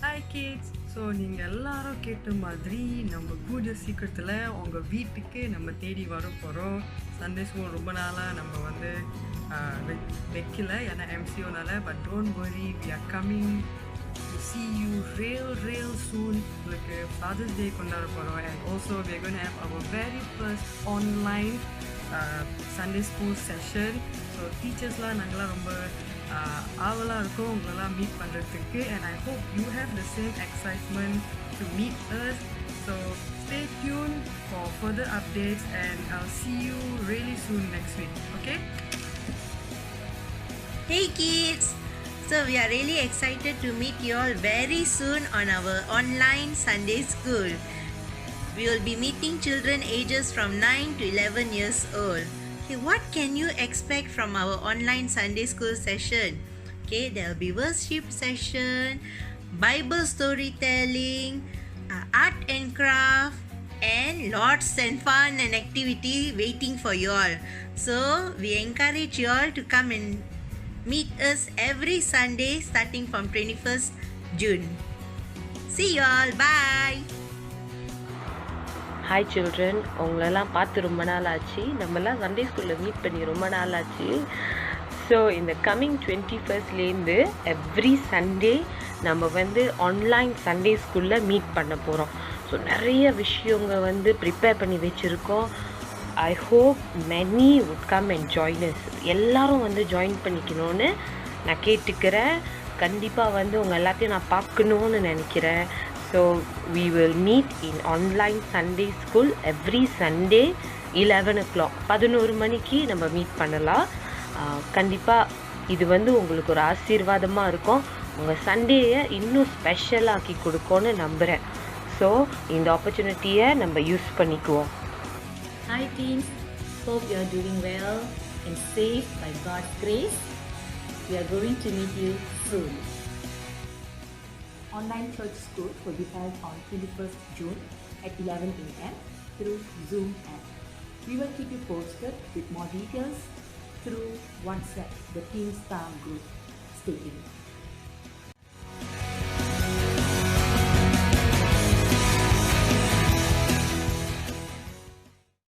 S17: Hi kids. So நீங்கள் எல்லாரும் கேட்ட மாதிரி நம்ம கூடிய சீக்கிரத்தில் உங்கள் வீட்டுக்கு நம்ம தேடி வர போகிறோம். சண்டே ஸ்கூல் ரொம்ப நாளாக நம்ம வந்து வைக்கல, ஏன்னா MCOனால. But don't worry, we are coming to see you real soon. உங்களுக்கு ஃபாதர்ஸ் டே கொண்டாட போகிறோம். And also we are going to have our very first online Sunday school session. So டீச்சர்ஸ்லாம் நாங்களாம் ரொம்ப ஆவலாக இருக்கும் உங்களெல்லாம் மீட் பண்ணுறதுக்கு. And I hope you have the same excitement to meet us. So stay tuned for further updates and I'll see you really soon next week. Okay?
S18: Hey kids! So we are really excited to meet you all very soon on our online Sunday school. We will be meeting children ages from 9 to 11 years old. Okay, what can you expect from our online Sunday school session? Okay, there will be worship session, Bible storytelling, art and craft, and lots and fun and activity waiting for you all. So we encourage you all to come and meet us every Sunday starting from 21st June. See you all. Bye.
S19: Hi children, உங்களெல்லாம் பார்த்து ரொம்ப நாள் ஆச்சு. நம்மலாம் Sunday ஸ்கூலில் meet பண்ணி ரொம்ப நாள் ஆச்சு. ஸோ இந்த கம்மிங் 21st எவ்ரி சண்டே நம்ம வந்து ஆன்லைன் சண்டே ஸ்கூலில் மீட் பண்ண போகிறோம். ஸோ நிறைய விஷயங்க வந்து ப்ரிப்பேர் பண்ணி வச்சுருக்கோம். I hope many would come and join us. எல்லோரும் வந்து ஜாயின் பண்ணிக்கணும்னு நான் கேட்டுக்கிறேன். கண்டிப்பாக வந்து உங்கள் எல்லாத்தையும் நான் பார்க்கணுன்னு நினைக்கிறேன். So we will meet in online Sunday school every Sunday 11 o'clock 11 மணிக்கு நம்ம மீட் பண்ணலாம். கண்டிப்பாக இது வந்து உங்களுக்கு ஒரு ஆசீர்வாதமாக இருக்கும். உங்கள் சண்டேயை இன்னும் ஸ்பெஷலாக்கி கொடுக்கும்னு நம்புகிறேன். ஸோ இந்த ஆப்பர்ச்சுனிட்டியை நம்ம யூஸ் பண்ணிக்குவோம்.
S20: Hi teens, hope you are doing well and safe by God's grace. We are going to meet you soon. Online church school will be held on 21st June at 11 a.m. through Zoom app. We will keep you posted with more details through WhatsApp, the Teen Star group. Stay tuned.